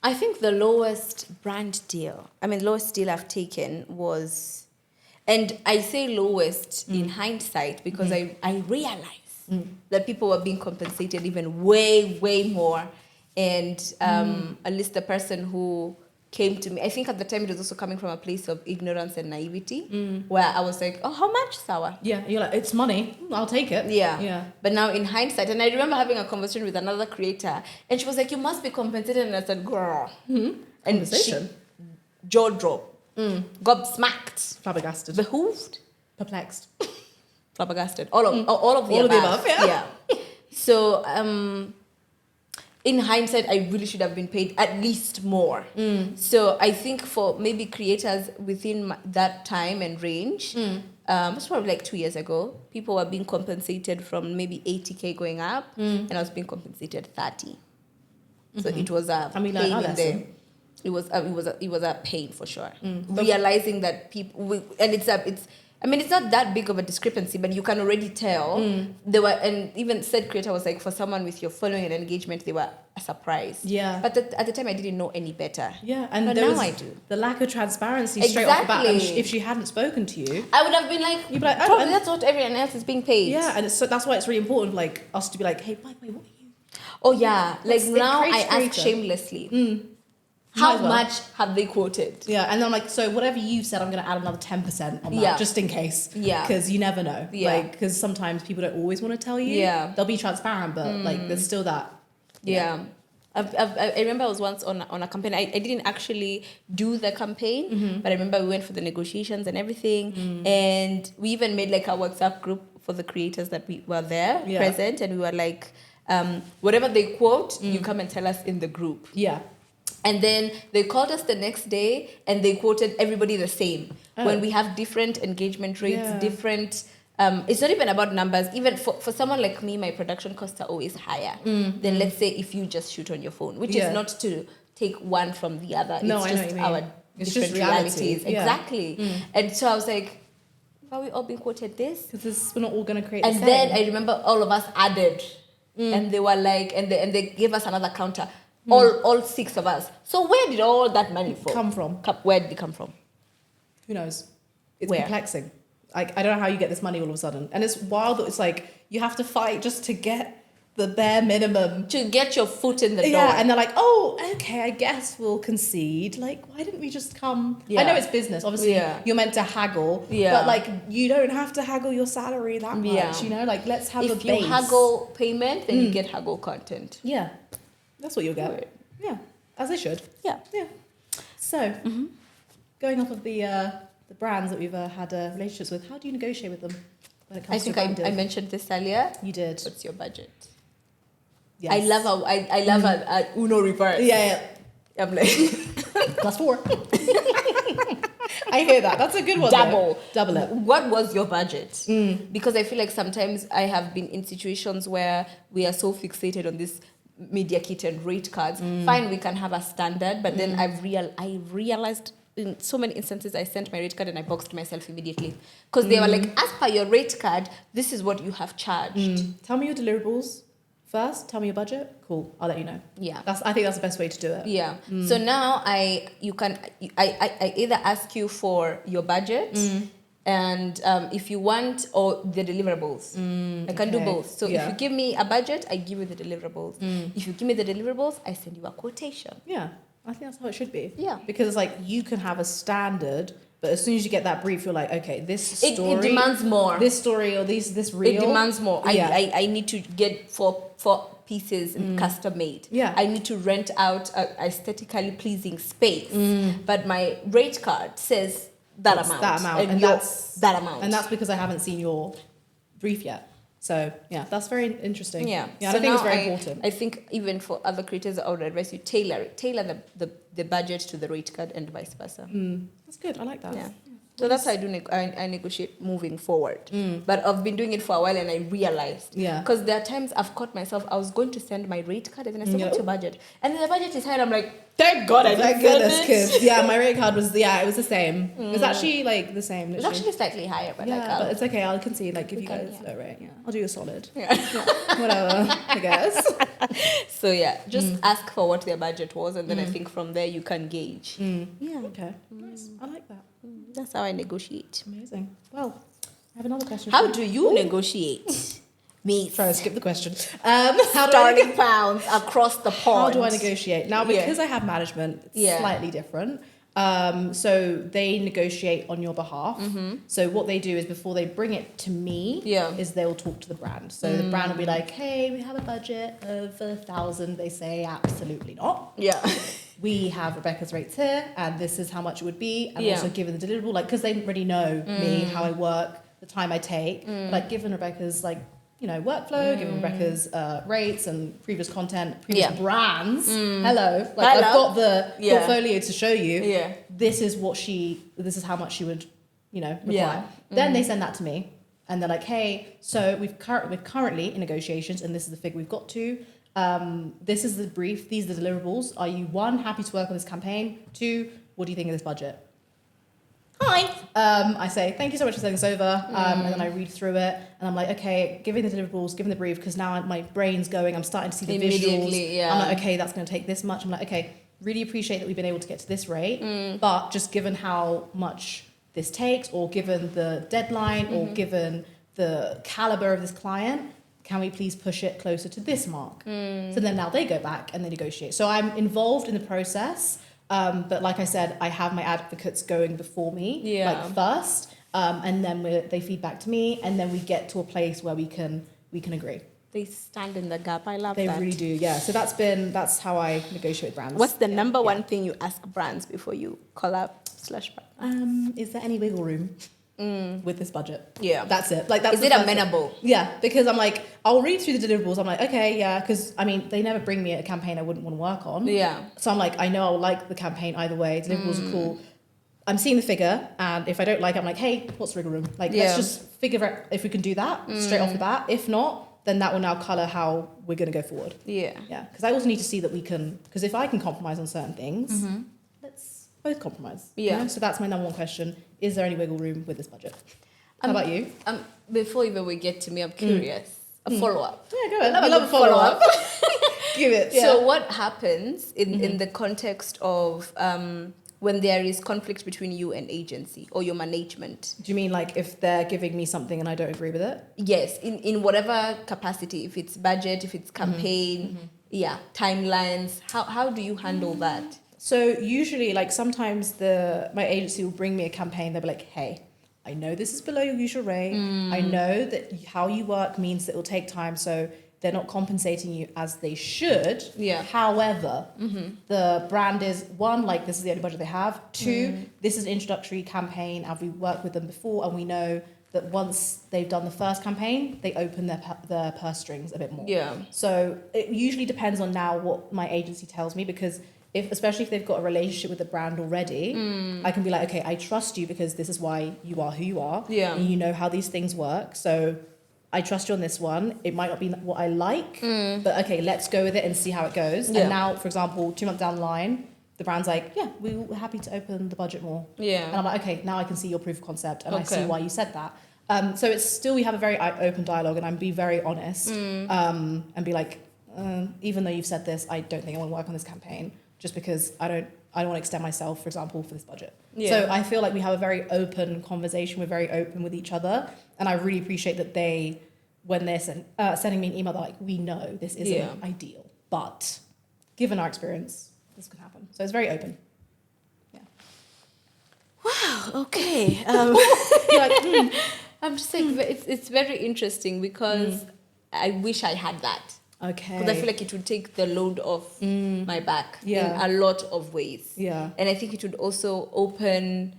I think the lowest lowest deal I've taken was, and I say lowest in hindsight because I realize that people were being compensated even way, way more. And at least the person who came to me, I think at the time it was also coming from a place of ignorance and naivety, where I was like, oh, how much, Sawa? Yeah, you're like, it's money, I'll take it. Yeah. But now in hindsight, and I remember having a conversation with another creator, and she was like, you must be compensated. And I said, girl. Conversation. Jaw drop. Gobsmacked. Flabbergasted. Behooved. Perplexed. Flabbergasted. All of the above. Yeah. So, in hindsight, I really should have been paid at least more. So I think for maybe creators within that time and range, it was probably like 2 years ago, people were being compensated from maybe 80K going up, and I was being compensated 30. So it was a pain in there. It was a pain for sure. Realizing that people, and it's not that big of a discrepancy, but you can already tell. They were, and even said creator was like, for someone with your following and engagement, they were a surprise. Yeah. But at the time, I didn't know any better. Yeah, and but now I do. The lack of transparency straight off the bat. And if she hadn't spoken to you, I would have been like, you'd be like, probably that's what everyone else is being paid. Yeah, and so that's why it's really important, like us to be like, hey, by the way, what are you? Oh yeah, like That's now like I ask creator. Shamelessly. How much have they quoted? Yeah, and then I'm like, so whatever you said, I'm going to add another 10% on that, just in case. Yeah. Because you never know. Yeah. Like, because sometimes people don't always want to tell you. Yeah. They'll be transparent, but like, there's still that. Yeah. I remember I was once on a campaign. I didn't actually do the campaign, but I remember we went for the negotiations and everything. And we even made like a WhatsApp group for the creators that we were there present. And we were like, whatever they quote, you come and tell us in the group. Yeah. And then they called us the next day and they quoted everybody the same. When we have different engagement rates, different... it's not even about numbers. Even for someone like me, my production costs are always higher than, let's say, if you just shoot on your phone, which is not to take one from the other. No, it's I know just what you mean. our It's different just reality. realities. Yeah. Exactly. And so I was like, are we all being quoted this? Because we're not all going to create the And same. then I remember all of us added. And they were like, and they gave us another counter. All 6 of us. So where did all that money come from? Where did it come from? Who knows? It's Where? perplexing. Like, I don't know how you get this money all of a sudden. And it's wild that it's like, you have to fight just to get the bare minimum. To get your foot in the door. Yeah, and they're like, oh, okay, I guess we'll concede. Like, why didn't we just come? Yeah. I know it's business. Obviously, you're meant to haggle. Yeah. But, like, you don't have to haggle your salary that much, you know? Like, let's have a base. If you haggle payment, then you get haggle content. Yeah. That's what you'll get. Right. Yeah, as they should. Yeah. Yeah. So, going off of the brands that we've had relationships with, how do you negotiate with them when it comes to branding? I mentioned this earlier. You did. What's your budget? Yes. I love a Uno reverse. Yeah. I'm like +4. I hear that. That's a good one. Double it. What was your budget? Because I feel like sometimes I have been in situations where we are so fixated on this media kit and rate cards. Fine, we can have a standard, but then I realized in so many instances I sent my rate card and I boxed myself immediately because they were like, as per your rate card, this is what you have charged. Tell me your deliverables first, tell me your budget. Cool, I'll let you know. Yeah. I think that's the best way to do it. Yeah. So now I either ask you for your budget and if you want, or the deliverables. I can do both. So if you give me a budget, I give you the deliverables. If you give me the deliverables, I send you a quotation. Yeah, I think that's how it should be. Yeah. Because it's like you can have a standard, but as soon as you get that brief, you're like, okay, this story... It demands more. This story or this reel... It demands more. Yeah. I need to get four pieces custom made. Yeah. I need to rent out a aesthetically pleasing space. But my rate card says that amount. That amount. And that's that amount. And that's because I haven't seen your brief yet. So, yeah, that's very interesting. Yeah. Yeah, So I think it's now very important. I think even for other creators, I would advise you tailor the budget to the rate card and vice versa. That's good. I like that. Yeah. So that's how I do. I negotiate moving forward. But I've been doing it for a while, and I realized. Yeah. Because there are times I've caught myself. I was going to send my rate card, and then I said, "What's your budget?" And then the budget is high, and I'm like, "Thank God I didn't send it." Because my rate card was it was the same. It was actually like the same. It's Literally. actually slightly higher, but But it's okay. I can see give you guys can, low rate. Yeah, I'll do a solid. Yeah. Whatever, I guess. So yeah, just ask for what their budget was, and then I think from there you can gauge. Yeah. Okay. Nice. I like that. That's how I negotiate. Amazing. Well, I have another question. How do you negotiate? Me. Try to skip the question. How do Starting pounds across the pond. How do I negotiate? Now, because I have management, it's slightly different. So they negotiate on your behalf. So what they do is before they bring it to me, is they will talk to the brand. So the brand will be like, hey, we have a budget of 1,000. They say, absolutely not. Yeah. We have Rebekah's rates here, and this is how much it would be. And also given the deliverable, because they already know me, how I work, the time I take. Like given Rebekah's workflow, given Rebekah's rates and previous content, previous brands. Hello. I've got the portfolio to show you. Yeah. This is how much she would, require. Then they send that to me, and they're like, hey, so we're currently in negotiations, and this is the figure we've got to. This is the brief. These are the deliverables. Are you, 1, happy to work on this campaign? 2, what do you think of this budget? Hi. I say, thank you so much for sending this over. And then I read through it, and I'm like, okay, giving the deliverables, giving the brief, because now my brain's going, I'm starting to see the visuals. Yeah. I'm like, okay, that's going to take this much. I'm like, okay, really appreciate that we've been able to get to this rate, but just given how much this takes, or given the deadline, or given the caliber of this client, can we please push it closer to this mark? So then now they go back and they negotiate. So I'm involved in the process. But like I said, I have my advocates going before me, first, and then they feed back to me, and then we get to a place where we can agree. They stand in the gap. I love They that. really do, yeah. So that's how I negotiate with brands. What's the number one thing you ask brands before you collab / Is there any wiggle room with this budget? Yeah. That's it. That's Is it amenable? Yeah, because I'm like, I'll read through the deliverables. I'm like, okay, yeah, because they never bring me a campaign I wouldn't want to work on. Yeah. So I'm like, I know I'll like the campaign either way. Deliverables are cool. I'm seeing the figure, and if I don't like it, I'm like, hey, what's the wiggle room? Let's just figure out if we can do that straight off the bat. If not, then that will now colour how we're going to go forward. Yeah. Yeah, because I also need to see that we can, because if I can compromise on certain things, let's both compromise. Yeah. So that's my number one question. Is there any wiggle room with this budget? How about you? Before even we get to me, I'm curious. A follow-up. Yeah, go ahead. I love a follow-up. Give it. Yeah. So what happens in the context of when there is conflict between you and agency or your management? Do you mean like if they're giving me something and I don't agree with it? Yes, in whatever capacity, if it's budget, if it's campaign, timelines, how do you handle that? So usually, sometimes my agency will bring me a campaign. They'll be like, hey, I know this is below your usual rate. I know that how you work means that it will take time. So they're not compensating you as they should. Yeah. However, the brand is, 1, this is the only budget they have. 2, this is an introductory campaign, and we've worked with them before, and we know that once they've done the first campaign, they open their purse strings a bit more. Yeah. So it usually depends on now what my agency tells me, because especially if they've got a relationship with the brand already, I can be like, okay, I trust you because this is why you are who you are. Yeah. And you know how these things work. So I trust you on this one. It might not be what I like, but okay, let's go with it and see how it goes. Yeah. And now, for example, 2 months down the line, the brand's like, yeah, we're happy to open the budget more. Yeah. And I'm like, okay, now I can see your proof of concept, and I see why you said that. So it's still, we have a very open dialogue, and I'm be very honest, and be like, even though you've said this, I don't think I want to work on this campaign, just because I don't want to extend myself, for example, for this budget. Yeah. So I feel like we have a very open conversation. We're very open with each other, and I really appreciate that they, when they're sending me an email, they're like, we know this isn't ideal, but given our experience, this could happen. So it's very open. Yeah. Wow. Okay. You're like, I'm just like, it's very interesting because I wish I had that. okay. Because I feel like it would take the load off my back in a lot of ways. Yeah. And I think it would also open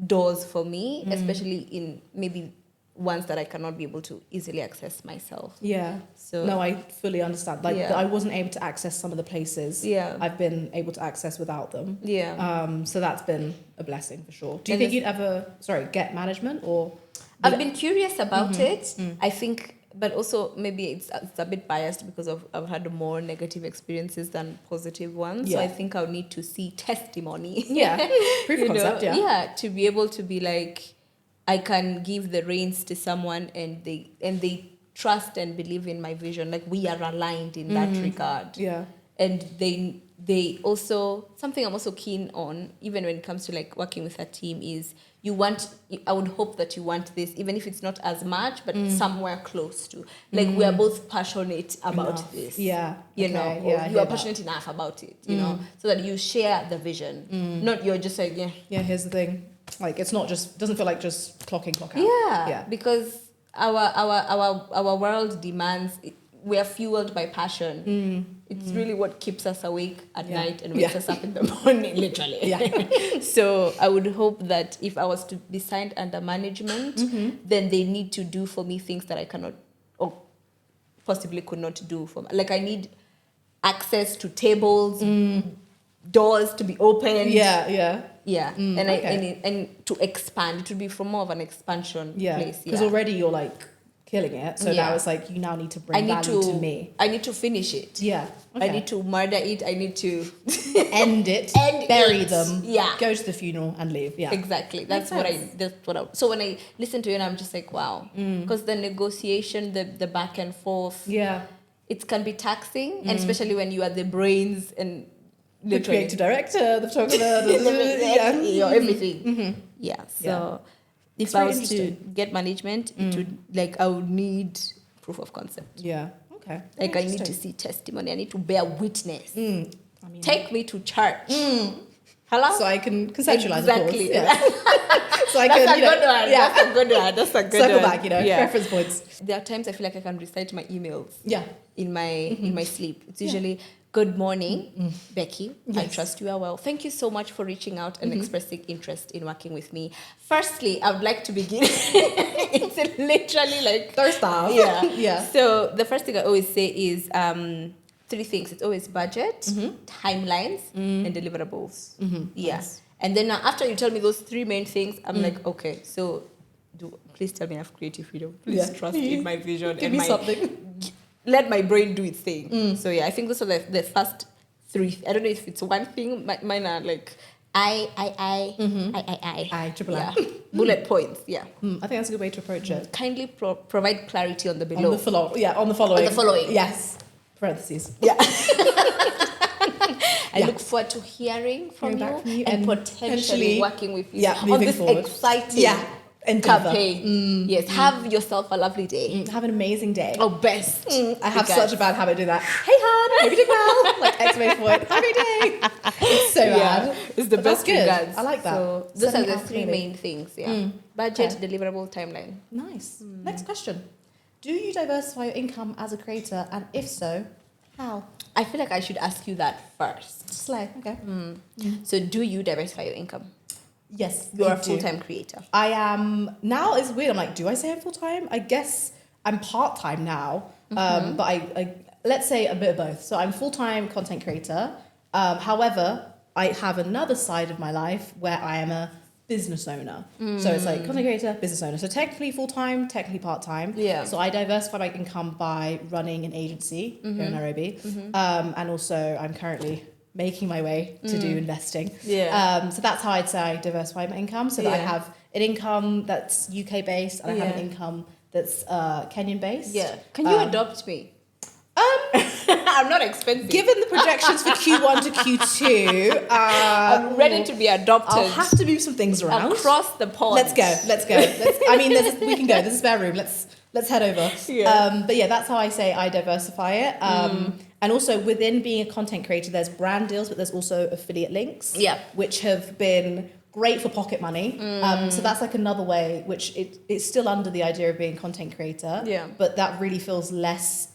doors for me, especially in maybe ones that I cannot be able to easily access myself. Yeah. So No, I fully understand. Like, Yeah. I wasn't able to access some of the places I've been able to access without them. yeah. So that's been a blessing for sure. Do you And think you'd ever, get management or? I've been curious about it. I think, but also maybe it's a bit biased because I've had more negative experiences than positive ones. So Yeah. I think I'll need to see testimony. Yeah. Proof of concept, yeah. Yeah, to be able to be like, I can give the reins to someone and they trust and believe in my vision. Like, we are aligned in that regard. Yeah. And they also, something I'm also keen on, even when it comes to like working with a team, is I would hope that you want this, even if it's not as much, but somewhere close to. Like, we are both passionate about this. Yeah. You Okay, know, yeah, I or you hear are that. passionate enough about it, you know, so that you share the vision. Not you're just like, Yeah, here's the thing. Like, it's not just, doesn't feel like just clock in, clock out. Yeah. Because our world demands, we are fueled by passion. It's really what keeps us awake at night and wakes us up in the morning, literally. Yeah. So I would hope that if I was to be signed under management, then they need to do for me things that I cannot or possibly could not do for me. Like, I need access to tables, doors to be opened. Yeah. Yeah. Okay. And to expand. It would be from more of an expansion place. Because already you're like killing it. So now it's like, you now need to bring value to me. I need to finish it. Yeah. I need to murder it. I need to end it, End bury it. them, Yeah. go to the funeral and leave. Yeah. Exactly. Makes sense. So when I listen to you, and I'm just like, wow. Because the negotiation, the back and forth, Yeah. it can be taxing, and especially when you are the brains and The literally creative director, the photographer, you're everything. Yeah. So if It's I very was to interesting. get management, it would, like, I would need proof of concept. Yeah. Okay. Like, I need to Interesting. see testimony. I need to bear witness. I mean, Take me to church. Hello? so I can conceptualize, Exactly. of course. Yeah. So I That's can, a good one. yeah, That's a good one. That's a good circle one. back, Yeah. reference points. There are times I feel like I can recite my emails Yeah. in my sleep. It's usually, good morning, Becky. I Yes. trust you are well. Thank you so much for reaching out and expressing interest in working with me. Firstly, I would like to begin. It's literally like Third style. yeah. Yeah. So the first thing I always say is three things. It's always budget, timelines, and deliverables. Yeah. Nice. And then after you tell me those three main things, I'm like, okay, so please tell me I have creative freedom. Please trust in my vision. Give and me my, something. Let my brain do its thing. So yeah, I think those are the first three. I don't know if it's one thing. Mine are like I, triple I. Yeah. Bullet points. Yeah. I think that's a good way to approach it. Kindly provide clarity on the below. On the following. On the following. Yes. Parentheses. Yeah. I look forward to hearing from back from you you and and potentially working with you on moving this forward. exciting endeavor. campaign. Yes, have yourself a lovely day. Have an amazing day. Oh, best. I have Because- such a bad habit of doing that. Hey, hon, hope you're doing well. Like, exclamation point. Have a great day. It's so bad. It's the But that's best good. regards. I like that. So those are Setting the out three clearly. main things. Yeah. Budget, Okay. deliverable, timeline. Nice. Next question. Do you diversify your income as a creator? And if so, how? I feel like I should ask you that first. Slay. Okay. So do you diversify your income? Yes. You're I a do. full-time creator. I am. Now it's weird. I'm like, do I say I'm full time? I guess I'm part time now. But I let's say a bit of both. So I'm full time content creator. However, I have another side of my life where I am a business owner. So it's like content creator, business owner. So technically full time, technically part time. Yeah. So I diversify my income by running an agency here in Nairobi. And also I'm currently making my way to do investing. Yeah. So that's how I'd say I diversify my income, so that I have an income that's UK based and I have an income that's Kenyan based. Yeah. Can you adopt me? I'm not expensive. Given the projections for Q1 to Q2, I'm ready to be adopted. I'll have to move some things around. Across the pond. Let's go. I mean, we can go. There's a spare room. Let's head over. Yeah. But yeah, that's how I say I diversify it. And also within being a content creator, there's brand deals, but there's also affiliate links. Yeah. Which have been great for pocket money. So that's like another way, which it's still under the idea of being a content creator. Yeah. But that really feels less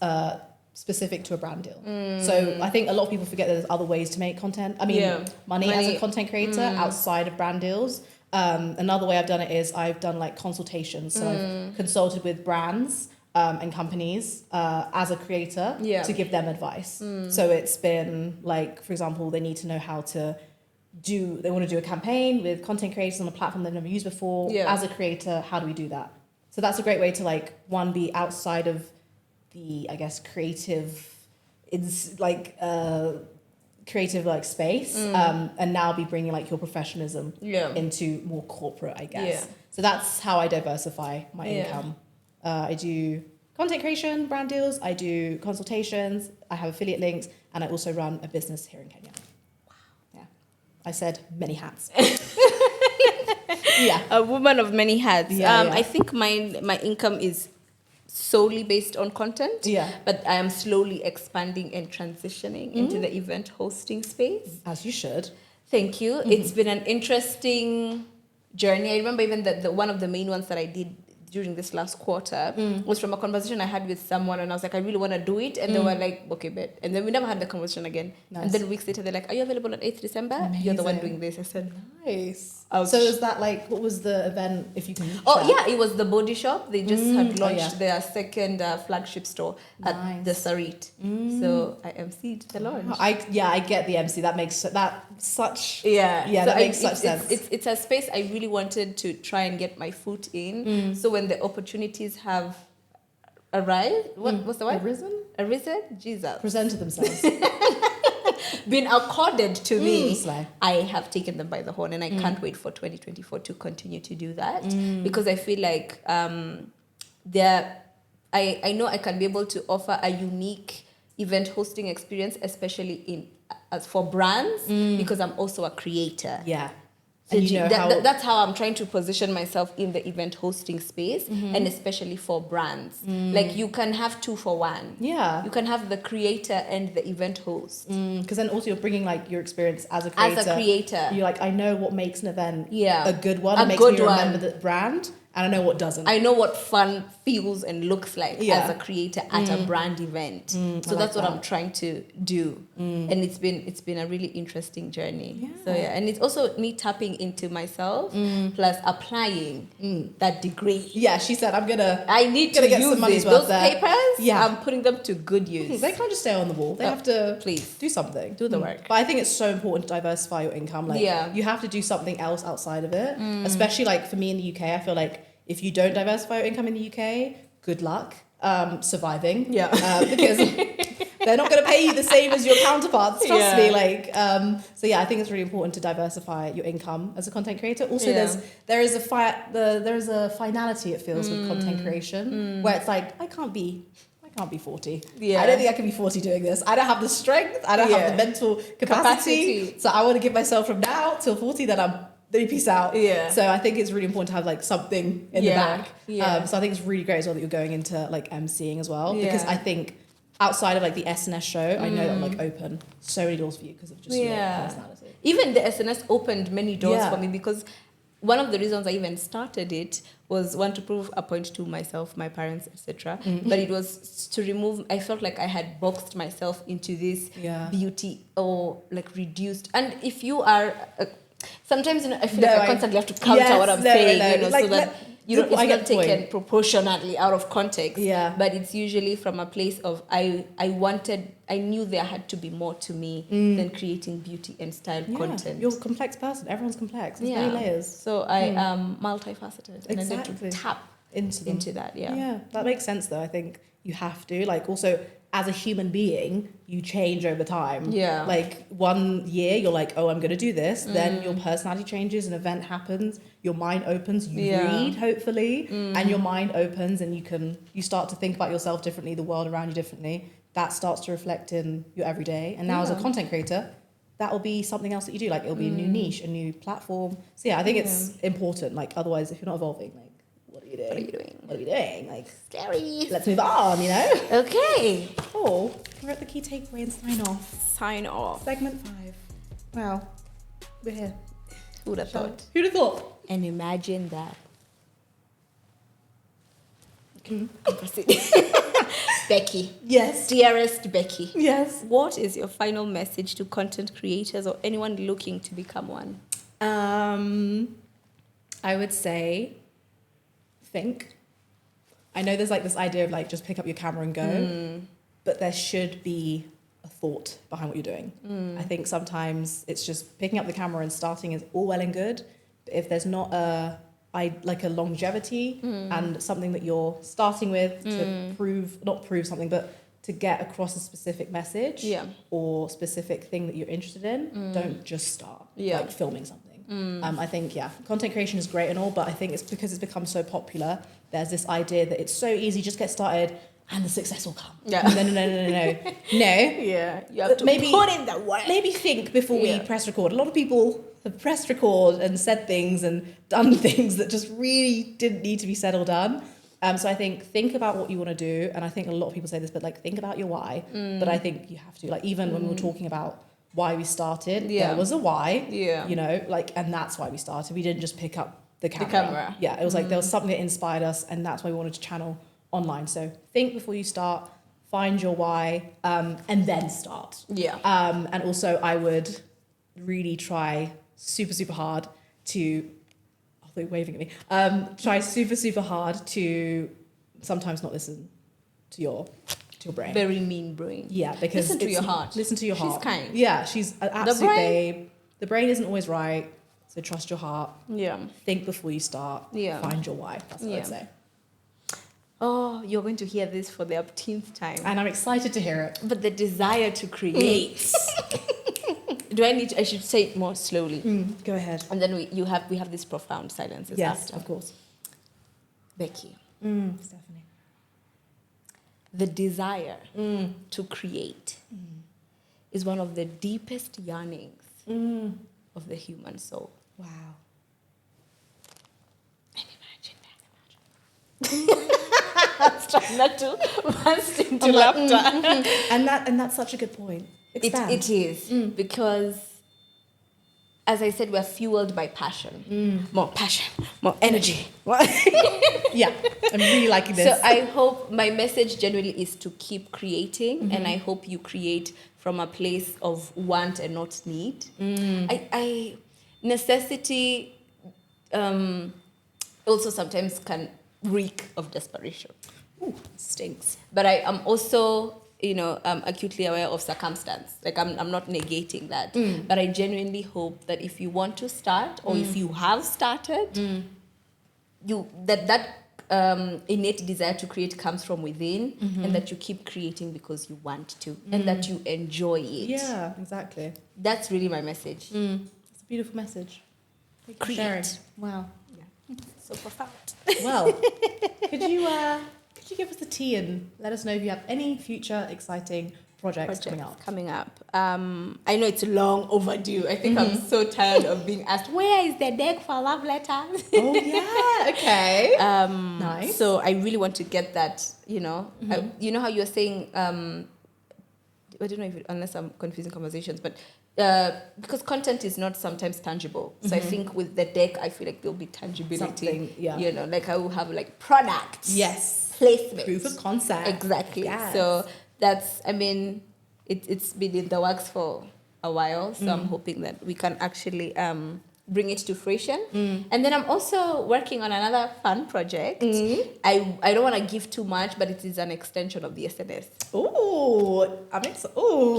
specific to a brand deal. So I think a lot of people forget that there's other ways to make content. I mean, money as a content creator outside of brand deals. Another way I've done it is I've done like consultations. So I've consulted with brands and companies as a creator to give them advice. So it's been like, for example, they need to know how to they want to do a campaign with content creators on a platform they've never used before. As a creator, how do we do that? So that's a great way to like, one, be outside of the, I guess, creative space, and now be bringing like your professionalism into more corporate, I guess. Yeah. So that's how I diversify my income. I do content creation, brand deals, I do consultations, I have affiliate links, and I also run a business here in Kenya. Wow. Yeah. I said many hats. A woman of many hats. Yeah. I think my income is solely based on content, but I am slowly expanding and transitioning into the event hosting space. As you should. Thank you. It's been an interesting journey. I remember even the one of the main ones that I did during this last quarter was from a conversation I had with someone, and I was like, I really want to do it, and they were like, okay, bet. And then we never had the conversation again. Nice. And then weeks later, they're like, are you available on 8th December? Amazing. You're the one doing this. I said, nice. Ouch. So is that like, what was the event, if you can Oh, share? yeah, it was the Body Shop. They just had launched their second flagship store at the Sarit. So I emceed the launch. I get the MC. That makes that such that makes such sense. It's a space I really wanted to try and get my foot in. So when the opportunities have arrived, what's the word? Arisen? Jesus. Presented themselves. Been accorded to me, slay. I have taken them by the horn, and I can't wait for 2024 to continue to do that, because I feel like I know I can be able to offer a unique event hosting experience, especially as for brands, because I'm also a creator. Yeah. So that's how I'm trying to position myself in the event hosting space, and especially for brands. Like, you can have 2 for 1. Yeah. You can have the creator and the event host. Because then also you're bringing like your experience as a creator. You're like, I know what makes an event a good one. It makes me remember the brand. And I know what doesn't. I know what fun feels and looks like as a creator at a brand event. So that's what I'm trying to do. And it's been a really interesting journey. Yeah. So and it's also me tapping into myself plus applying that degree. Yeah, she said I need to get use some money's those worth there. papers. Yeah. I'm putting them to good use. They can't just stay on the wall. They have to please do something. Do the work. But I think it's so important to diversify your income. Like you have to do something else outside of it. Especially like for me in the UK, I feel like if you don't diversify your income in the UK, good luck surviving. Yeah. Because they're not going to pay you the same as your counterparts. Trust me. Like, so yeah, I think it's really important to diversify your income as a content creator. Also, there is a finality, it feels, with content creation, where it's like, I can't be 40. Yeah. I don't think I can be 40 doing this. I don't have the strength. I don't have the mental capacity. So I want to give myself from now till 40 then peace out. Yeah. So I think it's really important to have like something in the back. Yeah. So I think it's really great as well that you're going into like emceeing as well, because I think outside of like the SNS show, I know that like open so many doors for you because of just your personality. Even the SNS opened many doors for me, because one of the reasons I even started it was to prove a point to myself, my parents, etc. But it was to remove. I felt like I had boxed myself into this beauty or like reduced. And if you are sometimes I feel like I constantly have to counter what I'm saying, like, so that it's not taken proportionately out of context. Yeah. But it's usually from a place of I knew there had to be more to me than creating beauty and style content. You're a complex person. Everyone's complex. There's many layers. So I am multifaceted. And I need to tap into that. Yeah. Yeah. That makes sense though. I think you have to. Like also as a human being, you change over time. Yeah. Like 1 year, you're like, oh, I'm going to do this. Then your personality changes, an event happens, your mind opens, you read, hopefully, and your mind opens and you start to think about yourself differently, the world around you differently. That starts to reflect in your everyday. And now as a content creator, that will be something else that you do. Like it'll be a new niche, a new platform. So yeah, I think it's important. Like otherwise, if you're not evolving, like, what are you doing? What are you doing? What are we doing? Like, Scary. let's move on, you know? Okay. Oh, we're at the key takeaway and sign off. Sign off. Segment 5. Wow. We're here. Who'd have thought? Who'd have thought? And imagine that. Proceed. Becky. Yes. Dearest Becky. Yes. What is your final message to content creators or anyone looking to become one? I would say think. I know there's like this idea of like just pick up your camera and go, but there should be a thought behind what you're doing. I think sometimes it's just picking up the camera and starting is all well and good, but if there's not a longevity and something that you're starting with to not prove something, but to get across a specific message or specific thing that you're interested in, don't just start like filming something. I think, content creation is great and all, but I think it's because it's become so popular, there's this idea that it's so easy, just get started and the success will come. No. No. Yeah. You have to put in the work. Maybe think before we press record. A lot of people have pressed record and said things and done things that just really didn't need to be said or done. So I think about what you want to do. And I think a lot of people say this, but like think about your why. But I think you have to, like even when we were talking about why we started, there was a why, you know, like, and that's why we started. We didn't just pick up the camera. Yeah, it was like there was something that inspired us and that's why we wanted to channel online. So think before you start, find your why, and then start. And also I would really try super hard to, oh, they're waving at me, try super hard to sometimes not listen to your brain. Very mean brain. Yeah, because listen to your heart. Listen to your heart. She's kind. Yeah, she's an absolute babe. The brain isn't always right, so trust your heart. Yeah. Think before you start. Yeah. Find your why. That's what I'd say. Oh, you're going to hear this for the upteenth time. And I'm excited to hear it. But the desire to create. I should say it more slowly. Go ahead. And then we have these profound silences after. Of course. Becky. Stephanie. The desire to create is one of the deepest yearnings of the human soul. Wow. And imagine that. I was trying not to burst into laughter. And that's such a good point. It is because, as I said, we're fueled by passion. More passion, more energy. Yeah, I'm really liking this. So I hope my message generally is to keep creating, and I hope you create from a place of want and not need. Necessity also sometimes can reek of desperation. Ooh, stinks. But I am also, acutely aware of circumstance. Like I'm not negating that. But I genuinely hope that if you want to start or if you have started, that innate desire to create comes from within, and that you keep creating because you want to, and that you enjoy it. Yeah, exactly. That's really my message. It's a beautiful message. Thank you for sharing. Wow. Yeah. So profound. Well, could you give us the tea and let us know if you have any future exciting projects coming up? I know it's long overdue. I think I'm so tired of being asked, where is the deck for love letters? Oh yeah, okay. Nice. So I really want to get that, you know how you're saying, I don't know unless I'm confusing conversations, but because content is not sometimes tangible. So I think with the deck, I feel like there'll be tangibility. Like I will have like products. Yes. Placement. Proof of concept. Exactly. Yes. So that's, it's been in the works for a while. So I'm hoping that we can actually bring it to fruition. And then I'm also working on another fun project. I don't want to give too much, but it is an extension of the SNS. Oh,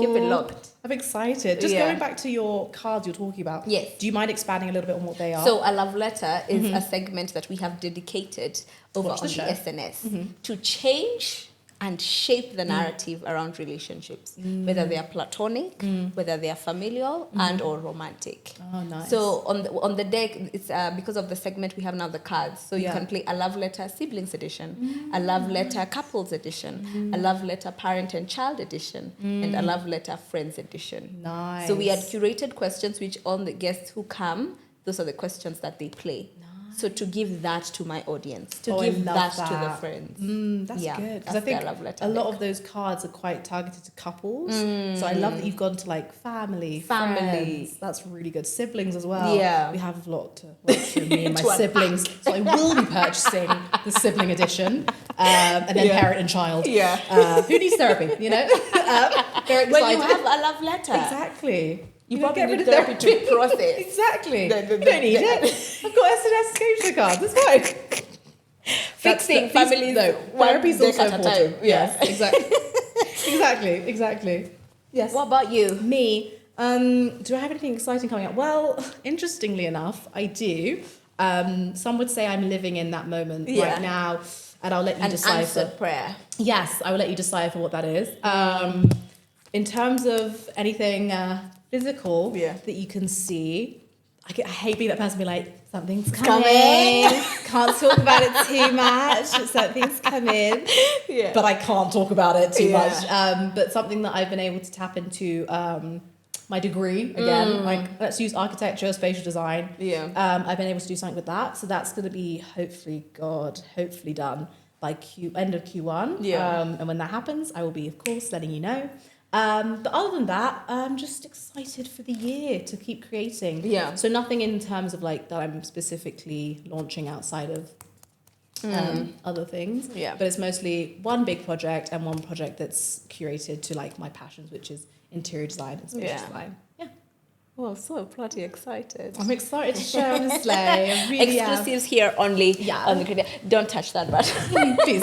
keep it locked. I'm excited. Just going back to your cards you're talking about. Yes. Do you mind expanding a little bit on what they are? So a love letter is a segment that we have dedicated over on the SNS to change and shape the narrative around relationships, whether they are platonic, whether they are familial and or romantic. Oh, nice. So on the deck, it's because of the segment we have now, the cards. So you can play a love letter siblings edition, a love letter couples edition, a love letter parent and child edition, and a love letter friends edition. Nice. So we had curated questions which all the guests who come, those are the questions that they play. So to give that to my audience, to give that to the friends. That's good. Because that's I think their love letter a lot deck. of those cards are quite targeted to couples. So I love that you've gone to like family. Friends. That's really good. Siblings as well. Yeah. We have a lot to work through, me and my To unpack. siblings. So I will be purchasing the sibling edition. And then parent and child. Yeah. Who needs therapy, you know? Very When you excited. have a love letter, Exactly. you don't probably need therapy to process. Exactly. You don't need it. I've got SNS coaching cards. It's fine. Fixing families. No, one therapy's deck also at a important. time. Yes, exactly. exactly. Yes. What about you? Me? Do I have anything exciting coming up? Well, interestingly enough, I do. Some would say I'm living in that moment right now, and I'll let you An decipher. answered prayer. Yes, I will let you decipher what that is. In terms of anything physical that you can see, I hate being that person be like, something's coming. Can't talk about it too much. Something's coming. Yeah. But I can't talk about it too much. But something that I've been able to tap into my degree again. Like, let's use architecture, spatial design. Yeah. I've been able to do something with that. So that's going to be hopefully done by end of Q1. Yeah. And when that happens, I will be, of course, letting you know. But other than that, I'm just excited for the year to keep creating. Yeah. So nothing in terms of like that I'm specifically launching outside of other things. Yeah. But it's mostly one big project and one project that's curated to like my passions, which is interior design and spatial design. Yeah. Well, so bloody excited. I'm excited to share, honestly. I really am. Exclusives here only on the Creator. Don't touch that button. Please.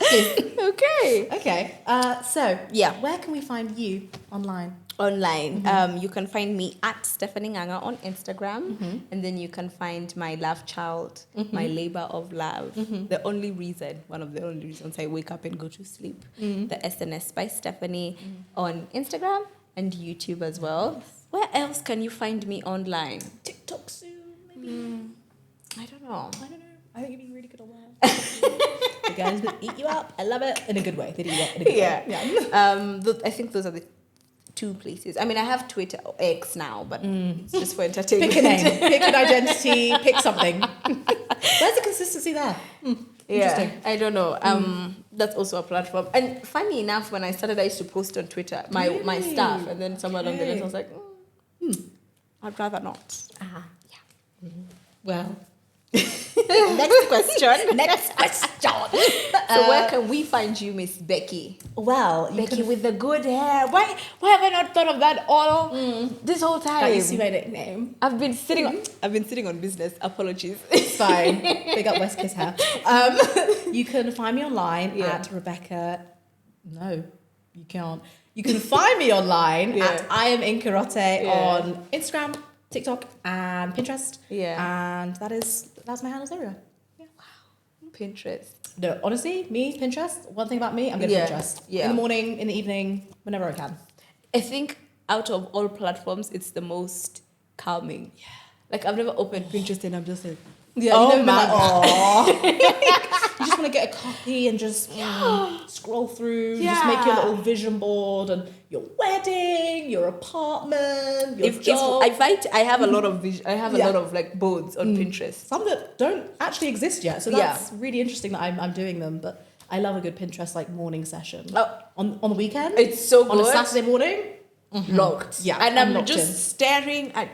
Please. Okay. Okay. So, where can we find you online? Online. You can find me at Stephanie Nganga on Instagram. And then you can find my love child, my labor of love. One of the only reasons I wake up and go to sleep. The SNS by Stephanie on Instagram and YouTube as well. Where else can you find me online? TikTok soon, maybe. I don't know. I think you'd be really good on that. The guys will eat you up. I love it. In a good way. They do that in a good way. Yeah. I think those are the two places. I mean, I have Twitter or X now, but it's just for entertainment. Pick a name. Pick an identity. Pick something. Where's the consistency there? Interesting. I don't know. That's also a platform. And funny enough, when I started, I used to post on Twitter my stuff, and then someone on the list was like, I'd rather not. Well. Next question. So where can we find you, Miss Becky? Well, Becky with the good hair. Why have I not thought of that all this whole time? That used to be my nickname. I've been sitting on business. Apologies. It's fine. Big up West Coast hair. You can find me online at Rebekah. No, you can't. You can find me online at I am Nkirote on Instagram, TikTok, and Pinterest. Yeah. And that's my handles everywhere. Yeah. Wow. Pinterest. No, honestly, Pinterest. One thing about me, I'm good at Pinterest. Yeah. In the morning, in the evening, whenever I can. I think out of all platforms, it's the most calming. Yeah. Like I've never opened Pinterest and I'm just like, Oh my god. You just want to get a copy and just scroll through, just make your little vision board and your wedding, your apartment, your job. I have a lot of I have a lot of like boards on Pinterest. Some that don't actually exist yet. So that's really interesting that I'm doing them. But I love a good Pinterest like morning session. On the weekend. It's so good. On a Saturday morning. Locked. Yeah. And I'm just staring at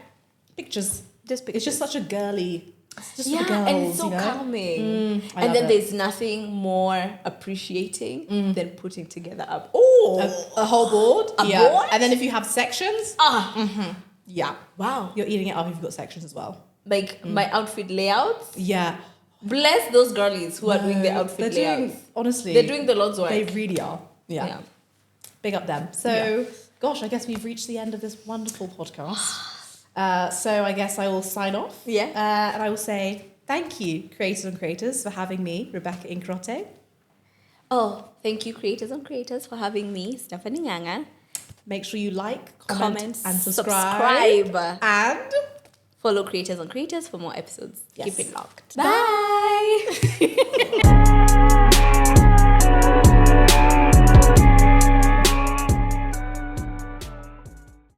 pictures. Just pictures. It's just such a girly. It's just for the girls, and it's so you know? calming. And then there's nothing more appreciating than putting together a whole board. A board? And then if you have sections. Yeah. Wow. You're eating it up if you've got sections as well. Like my outfit layouts. Yeah. Bless those girlies who are doing the outfit layouts. Honestly. They're doing the Lord's work. They really are. Yeah. Big up them. So, gosh, I guess we've reached the end of this wonderful podcast. So I guess I will sign off. Yeah. And I will say thank you, creators and creators, for having me, Rebekah Nkirote. Oh, thank you, Creators on Creators, for having me, Stephanie Nganga. Make sure you like, Comment, and subscribe. And follow Creators on Creators for more episodes. Yes. Keep it locked. Bye. Bye.